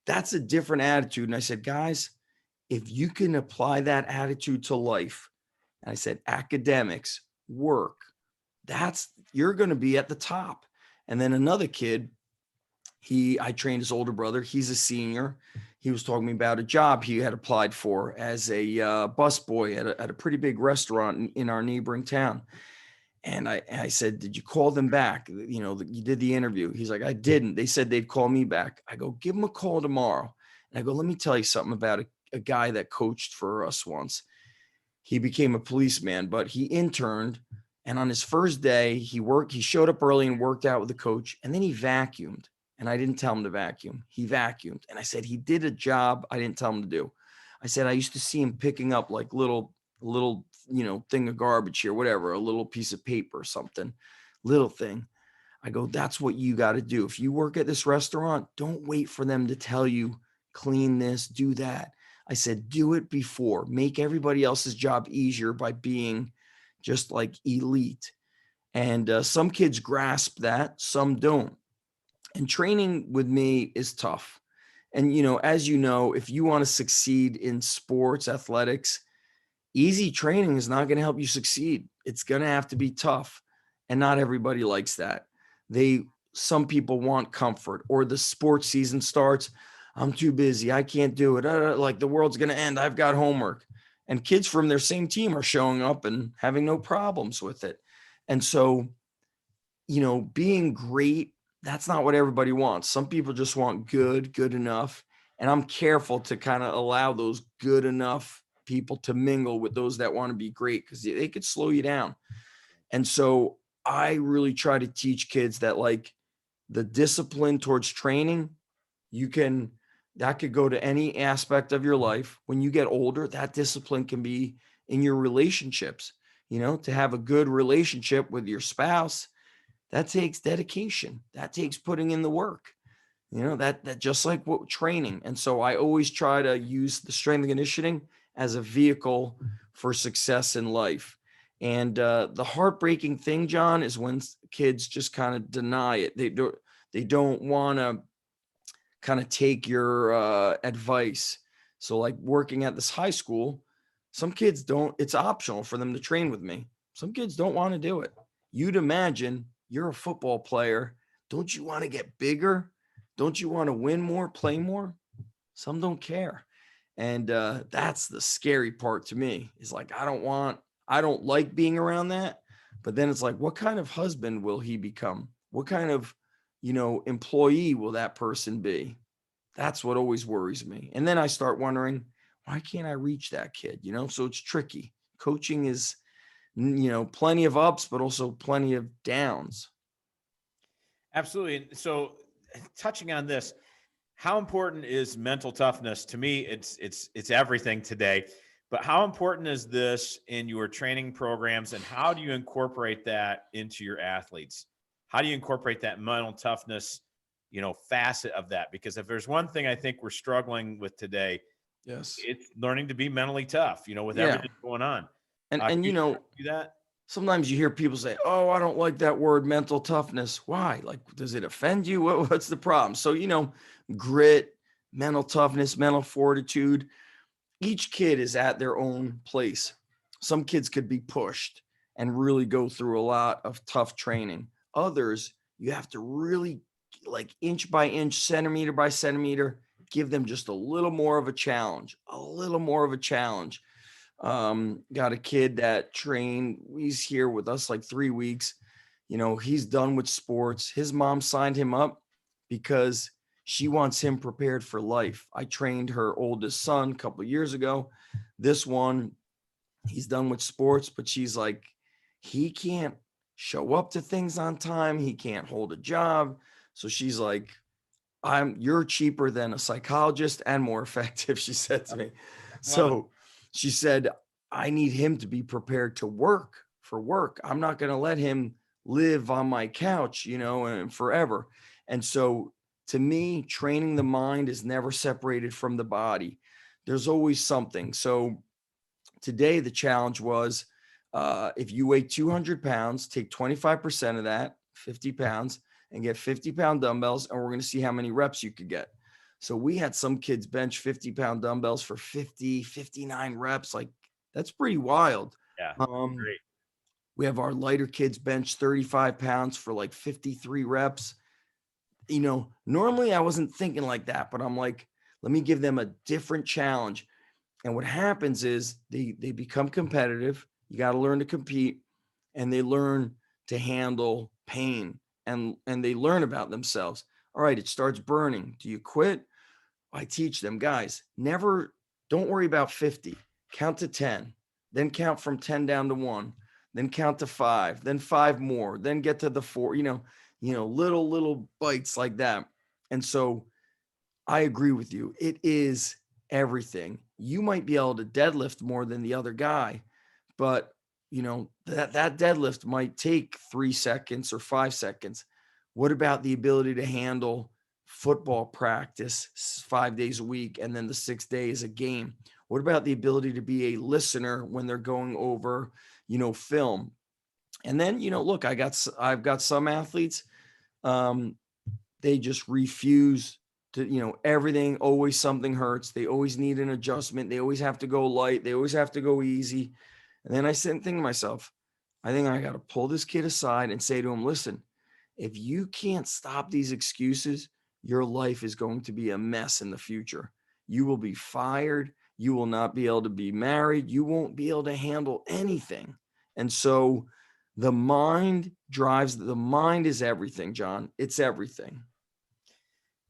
Speaker 2: That's a different attitude. And I said, guys, if you can apply that attitude to life, and I said, academics, work, you're going to be at the top. And then another kid, I trained his older brother. He's a senior. He was talking to me about a job he had applied for as a busboy at a pretty big restaurant in our neighboring town. And I said, did you call them back? You know, you did the interview. He's like, I didn't. They said they'd call me back. I go, give him a call tomorrow. And I go, let me tell you something about a guy that coached for us once. He became a policeman, but he interned. And on his first day, he showed up early and worked out with the coach. And then he vacuumed. And I didn't tell him to vacuum. He vacuumed. And I said, he did a job I didn't tell him to do. I said, I used to see him picking up like little, thing of garbage here, whatever, a little piece of paper or something, little thing. I go, that's what you got to do. If you work at this restaurant, don't wait for them to tell you, clean this, do that. I said, do it before. Make everybody else's job easier by being just like elite. And some kids grasp that, some don't. And training with me is tough. And, as you know, if you want to succeed in sports, athletics, easy training is not going to help you succeed. It's going to have to be tough. And not everybody likes that. Some people want comfort, or the sports season starts. I'm too busy. I can't do it. Like the world's going to end. I've got homework. And kids from their same team are showing up and having no problems with it. And so, being great, that's not what everybody wants. Some people just want good enough. And I'm careful to kind of allow those good enough people to mingle with those that want to be great, because they could slow you down. And so I really try to teach kids that like the discipline towards training, that could go to any aspect of your life. When you get older, that discipline can be in your relationships, to have a good relationship with your spouse. That takes dedication. That takes putting in the work, that just like what training. And so I always try to use the strength and conditioning as a vehicle for success in life. And the heartbreaking thing, John, is when kids just kind of deny it. They don't want to kind of take your advice. So like working at this high school, some kids it's optional for them to train with me. Some kids don't want to do it. You'd imagine you're a football player. Don't you want to get bigger? Don't you want to win more, play more? Some don't care. And that's the scary part to me, is like, I don't like being around that. But then it's like, what kind of husband will he become? What kind of, employee will that person be? That's what always worries me. And then I start wondering, why can't I reach that kid? So it's tricky. Coaching is, plenty of ups, but also plenty of downs.
Speaker 1: Absolutely. And so, touching on this, how important is mental toughness? To me, it's everything today. But how important is this in your training programs, and how do you incorporate that into your athletes? How do you incorporate that mental toughness, facet of that? Because if there's one thing I think we're struggling with today,
Speaker 2: Yes.
Speaker 1: it's learning to be mentally tough, with
Speaker 2: Yeah.
Speaker 1: everything going on.
Speaker 2: And
Speaker 1: Can you do that?
Speaker 2: sometimes you hear people say, "Oh, I don't like that word, mental toughness." Why? Like, does it offend you? What's the problem? So, grit, mental toughness, mental fortitude. Each kid is at their own place. Some kids could be pushed and really go through a lot of tough training. Others, you have to really, like, inch by inch, centimeter by centimeter, give them just a little more of a challenge, a little more of a challenge. Got a kid that trained, he's here with us like 3 weeks. He's done with sports. His mom signed him up because she wants him prepared for life. I trained her oldest son a couple of years ago. This one, he's done with sports, but she's like, he can't show up to things on time. He can't hold a job. So she's like, you're cheaper than a psychologist and more effective, she said to me. So she said, I need him to be prepared to work for work. I'm not going to let him live on my couch, and forever. And so to me, training the mind is never separated from the body. There's always something. So today, the challenge was, if you weigh 200 pounds, take 25% of that, 50 pounds, and get 50-pound dumbbells, and we're going to see how many reps you could get. So we had some kids bench 50-pound dumbbells for 50, 59 reps. Like, that's pretty wild.
Speaker 1: Yeah, great.
Speaker 2: We have our lighter kids bench 35 pounds for like 53 reps. Normally I wasn't thinking like that, but I'm like, let me give them a different challenge. And what happens is they become competitive. You got to learn to compete, and they learn to handle pain, and they learn about themselves. All right, it starts burning. Do you quit? I teach them, guys, don't worry about 50. Count to 10, then count from 10 down to 1, then count to 5, then 5 more, then get to the 4, little bites like that. And so I agree with you. It is everything. You might be able to deadlift more than the other guy, but that deadlift might take 3 seconds or 5 seconds. What about the ability to handle football practice 5 days a week and then the 6 days a game? What about the ability to be a listener when they're going over, film? And then, look, I've got some athletes, they just refuse to, everything, always something hurts. They always need an adjustment. They always have to go light. They always have to go easy. And then I sit and think to myself, I think I got to pull this kid aside and say to him, listen, if you can't stop these excuses, your life is going to be a mess in the future. You will be fired. You will not be able to be married. You won't be able to handle anything. And so the mind is everything, John. It's everything.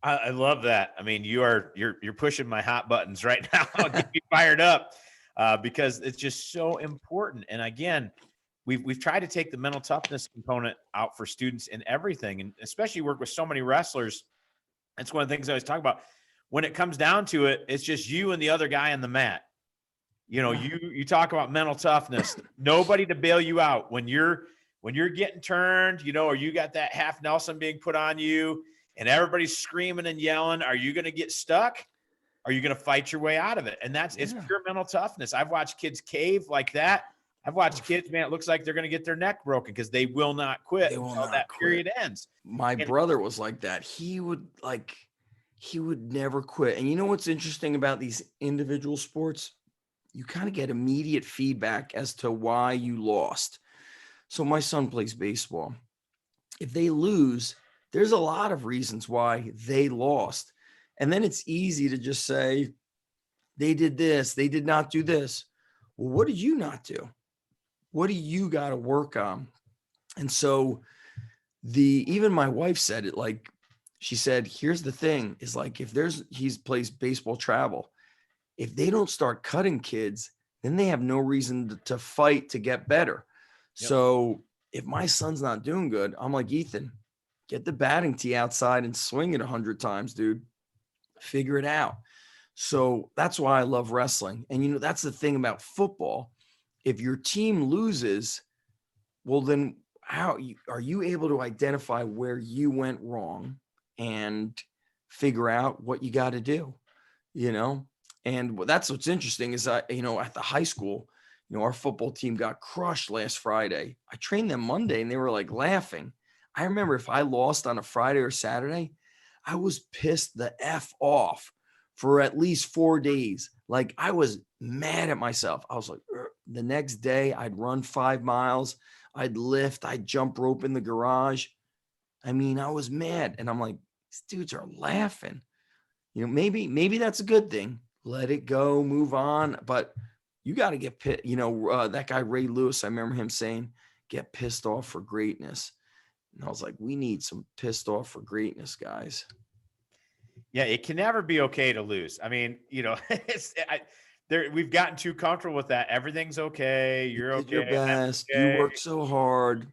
Speaker 1: I love that. I mean, you're pushing my hot buttons right now. I'll get me fired up because it's just so important. And again, we've tried to take the mental toughness component out for students in everything, and especially work with so many wrestlers. That's one of the things I always talk about. When it comes down to it, it's just you and the other guy on the mat. You talk about mental toughness. Nobody to bail you out when you're getting turned, or you got that half Nelson being put on you, and everybody's screaming and yelling. Are you going to get stuck? Are you going to fight your way out of it? And it's pure mental toughness. I've watched kids cave like that. I've watched kids, man, it looks like they're going to get their neck broken because they will not quit until that period ends.
Speaker 2: My brother was like that. He would never quit. And you know what's interesting about these individual sports? You kind of get immediate feedback as to why you lost. So my son plays baseball. If they lose, there's a lot of reasons why they lost. And then it's easy to just say, they did this, they did not do this. Well, what did you not do? What do you got to work on? And so even my wife said it, like, she said, here's the thing is, like, he plays baseball travel. If they don't start cutting kids, then they have no reason to fight to get better. Yep. So if my son's not doing good, I'm like, Ethan, get the batting tee outside and swing it 100 times, dude. Figure it out. So that's why I love wrestling. And, that's the thing about football. If your team loses, well, then are you able to identify where you went wrong and figure out what you got to do, you know? And that's what's interesting is at the high school, our football team got crushed last Friday. I trained them Monday and they were like laughing. I remember if I lost on a Friday or Saturday, I was pissed the F off for at least 4 days. Like I was mad at myself. I was like, "Ugh." The next day I'd run 5 miles. I'd lift, I'd jump rope in the garage. I mean, I was mad. And I'm like, these dudes are laughing. Maybe that's a good thing. Let it go, move on. But you got to get pissed. That guy, Ray Lewis, I remember him saying, get pissed off for greatness. And I was like, we need some pissed off for greatness, guys.
Speaker 1: Yeah, it can never be okay to lose. I mean, we've gotten too comfortable with that. Everything's okay. You're
Speaker 2: You did your
Speaker 1: okay.
Speaker 2: best.
Speaker 1: Okay.
Speaker 2: You worked so hard.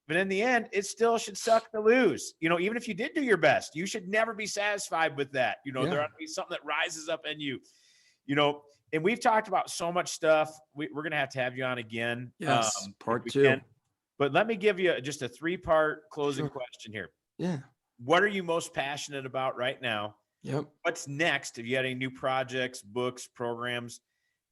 Speaker 1: But in the end, it still should suck to lose. Even if you did do your best, you should never be satisfied with that. There ought to be something that rises up in you. And we've talked about so much stuff. We're going to have you on again.
Speaker 2: Yes, part 2.
Speaker 1: But let me give you just a 3-part closing question here.
Speaker 2: Yeah.
Speaker 1: What are you most passionate about right now?
Speaker 2: Yep.
Speaker 1: What's next? Have you had any new projects, books, programs?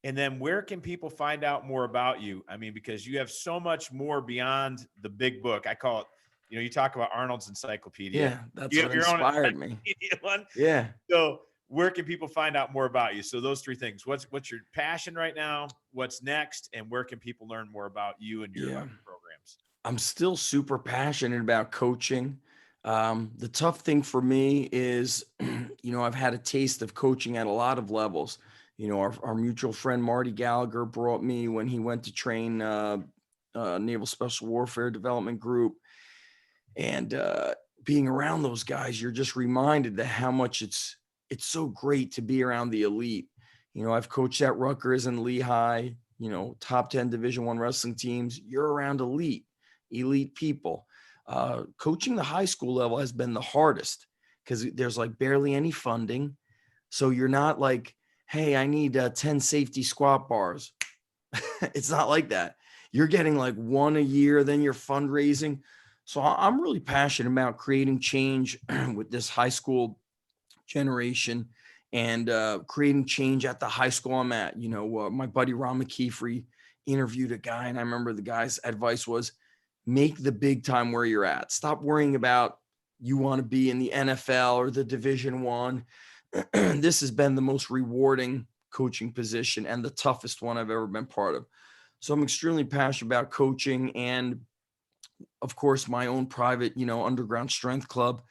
Speaker 1: And then where can people find out more about you? I mean, because you have so much more beyond the big book. I call it, you talk about Arnold's encyclopedia.
Speaker 2: Yeah, that's what inspired me.
Speaker 1: One.
Speaker 2: Yeah.
Speaker 1: So where can people find out more about you? So those 3 things. What's your passion right now? What's next? And where can people learn more about you and your programs?
Speaker 2: I'm still super passionate about coaching. The tough thing for me is, I've had a taste of coaching at a lot of levels. Our mutual friend Marty Gallagher brought me when he went to train Naval Special Warfare Development Group. And being around those guys, you're just reminded that how much it's so great to be around the elite. I've coached at Rutgers and Lehigh, top 10 Division I wrestling teams. You're around elite people. Coaching the high school level has been the hardest because there's like barely any funding. So you're not like, hey, I need 10 safety squat bars. It's not like that. You're getting like 1 a year, then you're fundraising. So I'm really passionate about creating change with this high school generation and creating change at the high school I'm at. My buddy Ron McKeefrey interviewed a guy, and I remember the guy's advice was, make the big time where you're at. Stop worrying about you want to be in the NFL or the Division I. This has been the most rewarding coaching position and the toughest one I've ever been part of. So I'm extremely passionate about coaching and, of course, my own private, underground strength club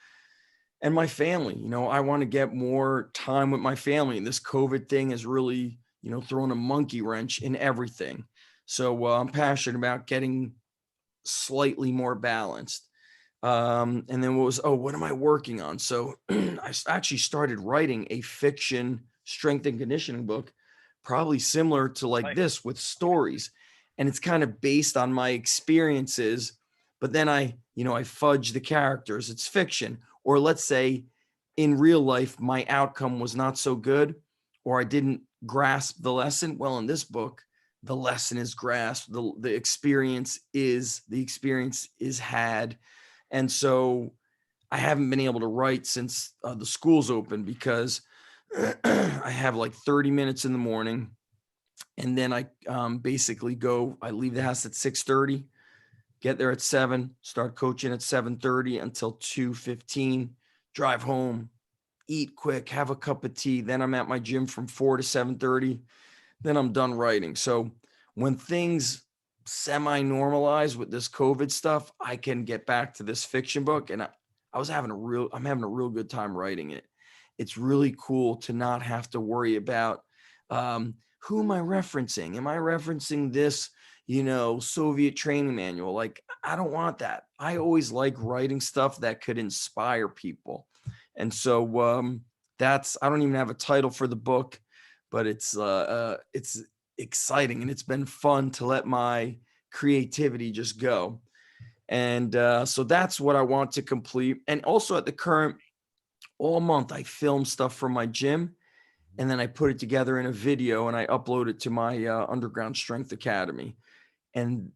Speaker 2: and my family. I want to get more time with my family. And this COVID thing has really, thrown a monkey wrench in everything. So I'm passionate about getting slightly more balanced. And then what am I working on? So I actually started writing a fiction strength and conditioning book, probably similar to like this with stories. And it's kind of based on my experiences, but then I fudge the characters. It's fiction. Or let's say in real life, my outcome was not so good, or I didn't grasp the lesson. Well, in this book, the lesson is grasped. The experience is had. And so I haven't been able to write since the school's open because I have like 30 minutes in the morning. And then I basically I leave the house at 6:30, get there at 7, start coaching at 7:30 until 2:15, drive home, eat quick, have a cup of tea. Then I'm at my gym from 4 to 7:30. Then I'm done writing. So when things semi-normalize with this COVID stuff, I can get back to this fiction book. And I'm having a real good time writing it. It's really cool to not have to worry about who am I referencing? Am I referencing this, Soviet training manual? Like, I don't want that. I always like writing stuff that could inspire people. And so I don't even have a title for the book, but it's exciting and it's been fun to let my creativity just go. And so that's what I want to complete. And also at the current, all month, I film stuff from my gym. and then I put it together in a video and I upload it to my Underground Strength Academy. And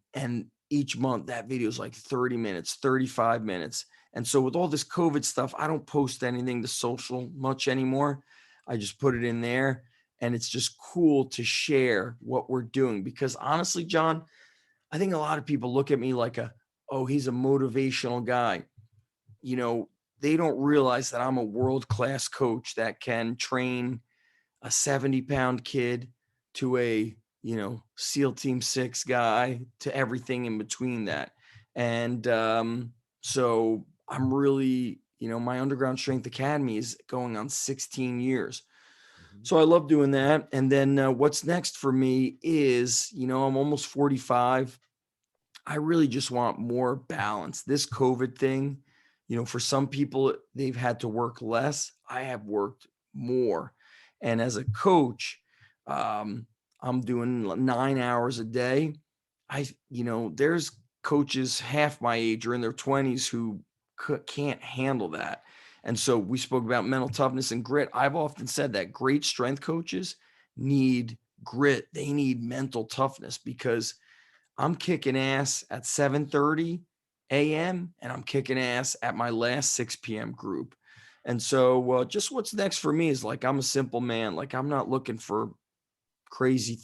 Speaker 2: each month that video is like 30 minutes, 35 minutes. And so with all this COVID stuff, I don't post anything to social much anymore. I just put it in there, and it's just cool to share what we're doing, because honestly, John, I think a lot of people look at me like he's a motivational guy. You know, they don't realize that I'm a world-class coach that can train a 70-pound kid to a, SEAL Team 6 guy, to everything in between that. And so I'm really, my Underground Strength Academy is going on 16 years. So I love doing that. And then what's next for me is, I'm almost 45. I really just want more balance. This COVID thing, for some people, they've had to work less. I have worked more. And as a coach, I'm doing 9 hours a day. There's coaches half my age or in their 20s who can't handle that. And so we spoke about mental toughness and grit. I've often said that great strength coaches need grit. They need mental toughness, because I'm kicking ass at 7:30 a.m. and I'm kicking ass at my last 6 p.m. group. And so just what's next for me is, like, I'm a simple man. Like, I'm not looking for crazy,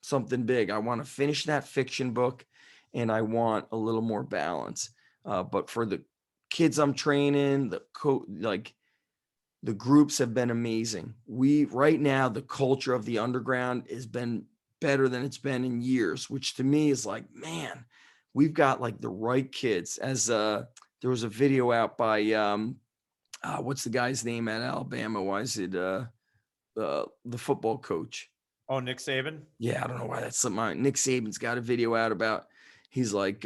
Speaker 2: something big. I want to finish that fiction book, and I want a little more balance. But for the kids I'm training, the groups have been amazing. Right now, the culture of the Underground has been better than it's been in years, which to me is like, man, we've got like the right kids. As there was a video out by what's the guy's name at Alabama? Why is it the football coach?
Speaker 1: Oh, Nick Saban?
Speaker 2: Yeah, I don't know why that's something. Nick Saban's got a video out about, he's like,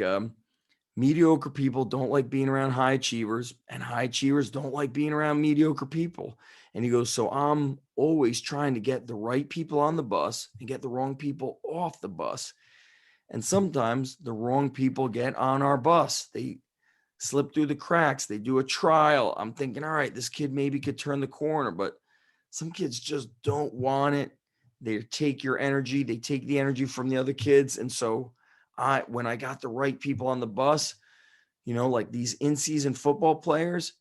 Speaker 2: mediocre people don't like being around high achievers, and high achievers don't like being around mediocre people. And he goes, so I'm always trying to get the right people on the bus and get the wrong people off the bus. And sometimes the wrong people get on our bus. They slip through the cracks. They do a trial. I'm thinking, all right, this kid maybe could turn the corner, but some kids just don't want it. They take your energy. They take the energy from the other kids. And so when I got the right people on the bus, like these in-season football players,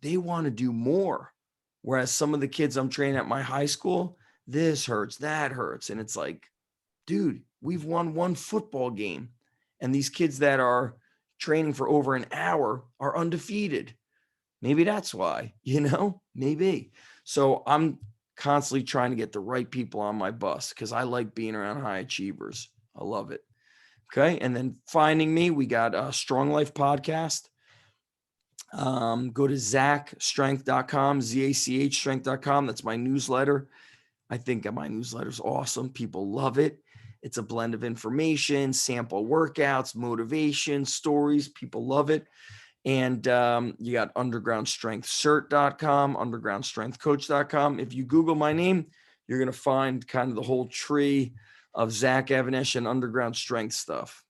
Speaker 2: they want to do more. Whereas some of the kids I'm training at my high school, this hurts, that hurts. And it's like, dude, we've won one football game. And these kids that are training for over an hour are undefeated. Maybe that's why, maybe. So I'm constantly trying to get the right people on my bus, because I like being around high achievers. I love it. Okay. And then finding me, we got a Strong Life podcast. Go to zachstrength.com, ZACH strength.com. That's my newsletter. I think my newsletter is awesome. People love it. It's a blend of information, sample workouts, motivation, stories. People love it. And you got undergroundstrengthcert.com, undergroundstrengthcoach.com. If you Google my name, you're going to find kind of the whole tree of Zach Avanesh and Underground Strength stuff.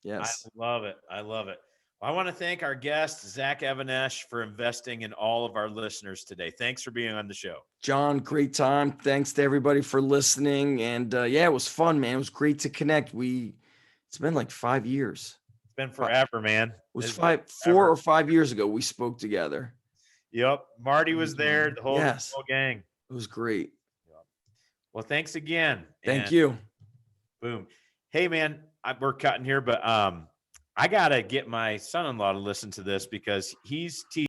Speaker 2: Yes.
Speaker 1: I love it. I love it. I want to thank our guest, Zach Avanesh, for investing in all of our listeners today. Thanks for being on the show.
Speaker 2: John, great time. Thanks to everybody for listening. And it was fun, man. It was great to connect. It's been like 5 years.
Speaker 1: It's been forever, man.
Speaker 2: It was 4 or 5 years ago we spoke together.
Speaker 1: Yep. Marty was there, the whole gang.
Speaker 2: It was great.
Speaker 1: Yep. Well, thanks again.
Speaker 2: Thank you.
Speaker 1: Boom. Hey, man, we're cutting here, but I got to get my son-in-law to listen to this, because he's teaching